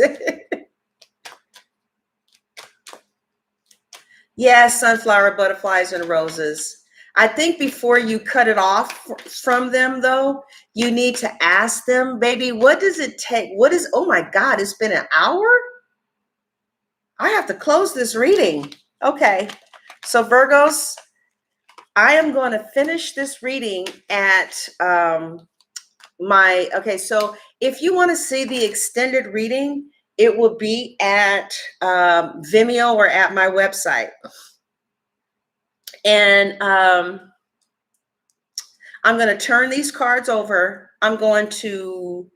Yes, sunflower, butterflies, and roses. I think before you cut it off from them, though, you need to ask them, baby, what does it take? Oh my God, it's been an hour? I have to close this reading. Okay. So Virgos, I am going to finish this reading at so if you want to see the extended reading, it will be at Vimeo or at my website. And I'm going to turn these cards over. I'm going to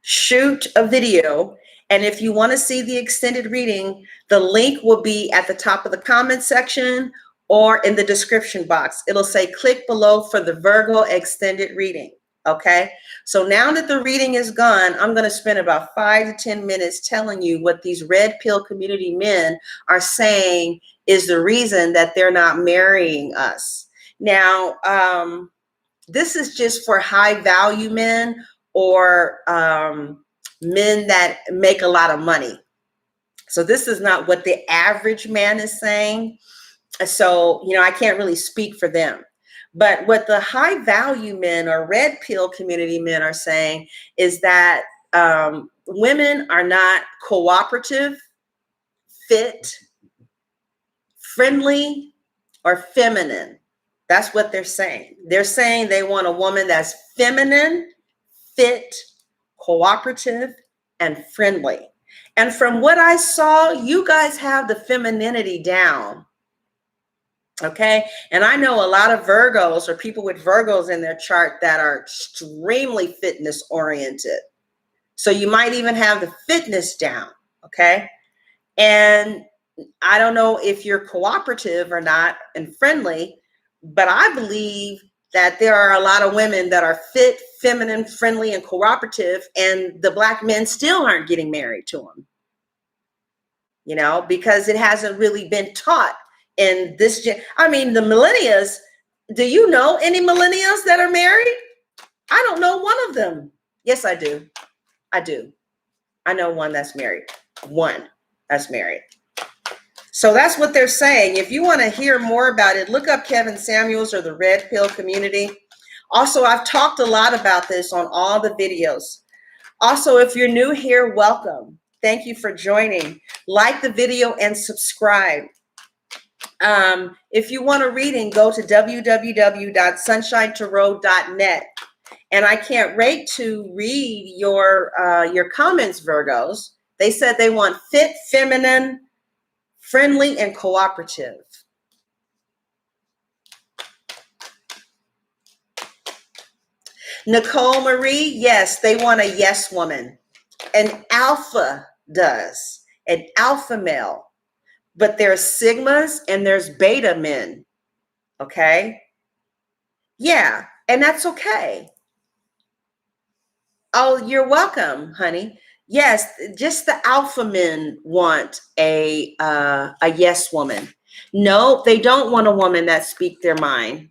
shoot a video. And if you want to see the extended reading, the link will be at the top of the comment section or in the description box. It'll say click below for the Virgo extended reading. Okay. So now that the reading is gone, I'm going to spend about 5 to 10 minutes telling you what these red pill community men are saying is the reason that they're not marrying us. Now, this is just for high value men or men that make a lot of money. So this is not what the average man is saying. So, I can't really speak for them. But what the high value men or red pill community men are saying is that women are not cooperative, fit, friendly, or feminine. That's what they're saying. They're saying they want a woman that's feminine, fit, cooperative, and friendly. And from what I saw, you guys have the femininity down. Okay. And I know a lot of Virgos or people with Virgos in their chart that are extremely fitness oriented. So you might even have the fitness down. Okay. And I don't know if you're cooperative or not and friendly, but I believe that there are a lot of women that are fit, feminine, friendly, and cooperative, and the Black men still aren't getting married to them. Because it hasn't really been taught in this the millennials. Do you know any millennials that are married? I don't know one of them. Yes, I do. I do. I know one that's married. One that's married. So that's what they're saying. If you want to hear more about it, look up Kevin Samuels or the Red Pill Community. Also, I've talked a lot about this on all the videos. Also, if you're new here, welcome. Thank you for joining. Like the video and subscribe. If you want a reading, go to www.sunshinetarot.net. And I can't wait to read your comments, Virgos. They said they want fit, feminine, friendly, and cooperative. Nicole Marie, yes, they want a yes woman. An alpha does, an alpha male. But there's sigmas and there's beta men. Okay? Yeah, and that's okay. Oh, you're welcome, honey. Yes, just the alpha men want a yes woman. No, they don't want a woman that speak their mind.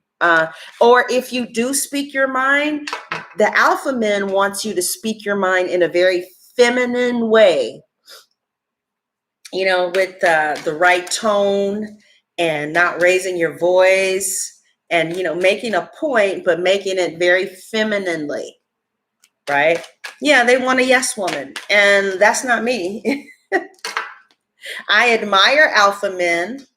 Or if you do speak your mind, the alpha men wants you to speak your mind in a very feminine way. You know, with the right tone and not raising your voice and, you know, making a point, but making it very femininely. Right? Yeah, they want a yes woman, and that's not me. I admire alpha men.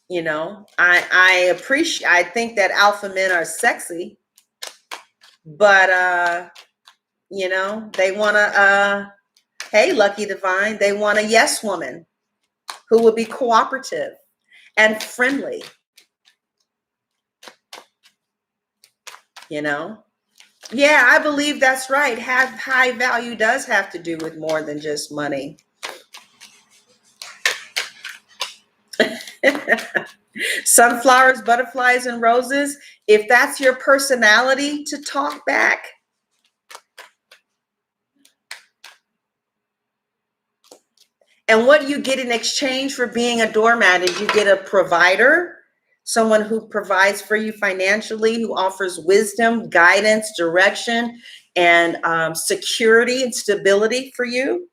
You know, I appreciate. I think that alpha men are sexy, but you know, they want a. Hey, Lucky Divine, they want a yes woman who will be cooperative and friendly. You know. Yeah, I believe that's right. Have high value does have to do with more than just money. Sunflowers, butterflies, and roses. If that's your personality to talk back, and what you get in exchange for being a doormat is you get a provider, someone who provides for you financially, who offers wisdom, guidance, direction, and security and stability for you.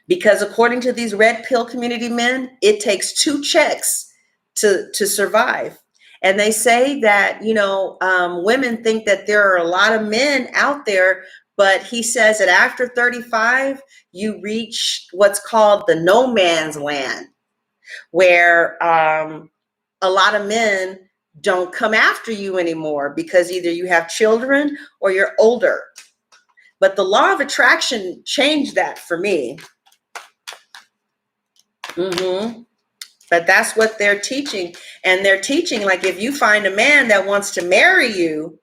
Because according to these red pill community men, it takes 2 checks to survive. And they say that, you know, women think that there are a lot of men out there, but he says that after 35, you reach what's called the no man's land, where a lot of men don't come after you anymore because either you have children or you're older. But the law of attraction changed that for me. Mm-hmm. But that's what they're teaching. And they're teaching, like, if you find a man that wants to marry you,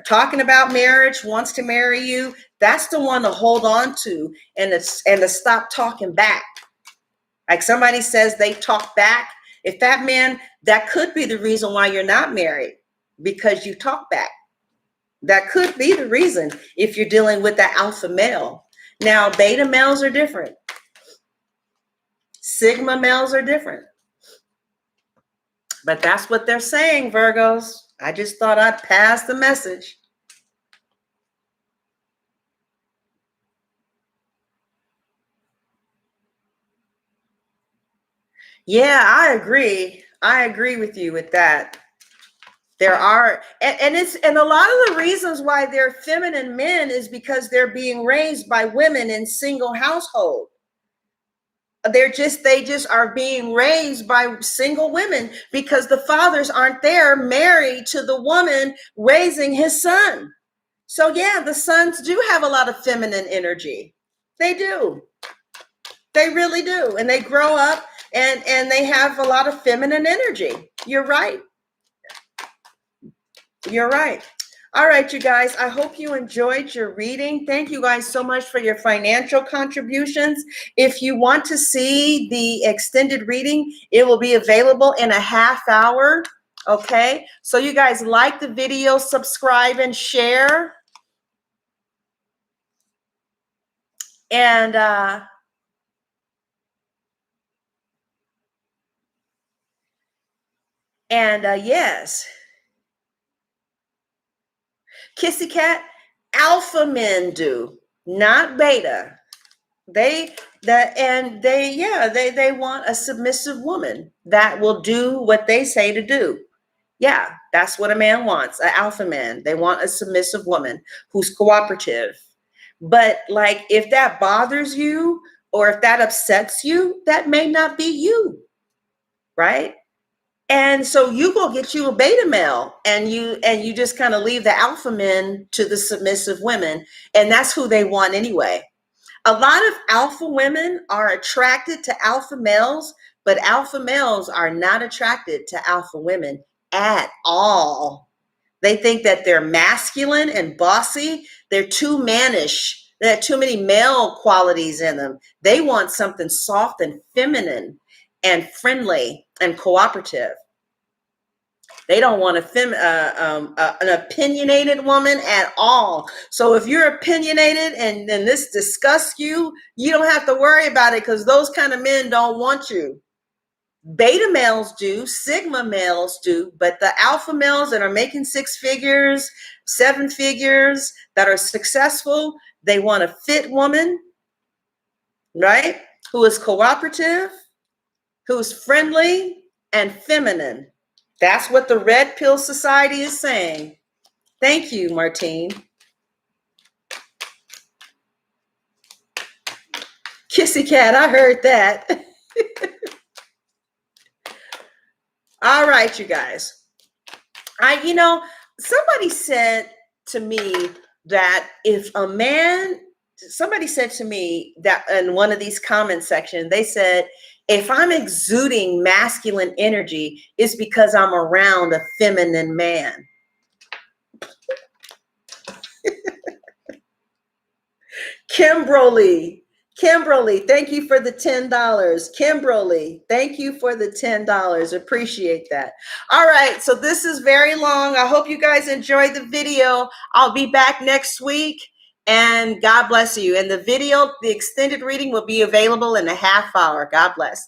talking about marriage, wants to marry you, that's the one to hold on to and to stop talking back. Like somebody says they talk back. If that man, that could be the reason why you're not married, because you talk back. That could be the reason if you're dealing with the alpha male. Now, beta males are different. Sigma males are different. But that's what they're saying, Virgos. I just thought I'd pass the message. Yeah, I agree. I agree with you with that. There are, and a lot of the reasons why they're feminine men is because they're being raised by women in single household. They just are being raised by single women because the fathers aren't there married to the woman raising his son. So yeah, the sons do have a lot of feminine energy. They do. They really do. And they grow up and they have a lot of feminine energy. You're right. You're right. All right, you guys, I hope you enjoyed your reading. Thank you guys so much for your financial contributions. If you want to see the extended reading, it will be available in a half hour. Okay, so you guys like the video, subscribe, and share. And And yes, kissy cat, alpha men do, not beta. They want a submissive woman that will do what they say to do. Yeah, that's what a man wants, an alpha man. They want a submissive woman who's cooperative. But like if that bothers you or if that upsets you, that may not be you, right? And so you go get you a beta male and you just kind of leave the alpha men to the submissive women, and that's who they want anyway. A lot of alpha women are attracted to alpha males, but alpha males are not attracted to alpha women at all. They think that they're masculine and bossy. They're too mannish. They have too many male qualities in them. They want something soft and feminine and friendly and cooperative. They don't want an opinionated woman at all. So if you're opinionated and this disgusts you, you don't have to worry about it because those kind of men don't want you. Beta males do, sigma males do, but the alpha males that are making 6 figures, 7 figures, that are successful, they want a fit woman, right? Who is cooperative, who's friendly and feminine. That's what the Red Pill Society is saying. Thank you, Martine. Kissy cat, I heard that. All right, you guys. Somebody said to me that if a man, somebody said to me that in one of these comment sections, they said, if I'm exuding masculine energy, it's because I'm around a feminine man. Kimberly, thank you for the $10. Kimberly, thank you for the $10. Appreciate that. All right, so this is very long. I hope you guys enjoyed the video. I'll be back next week, and God bless you. And the video, the extended reading will be available in a half hour. God bless.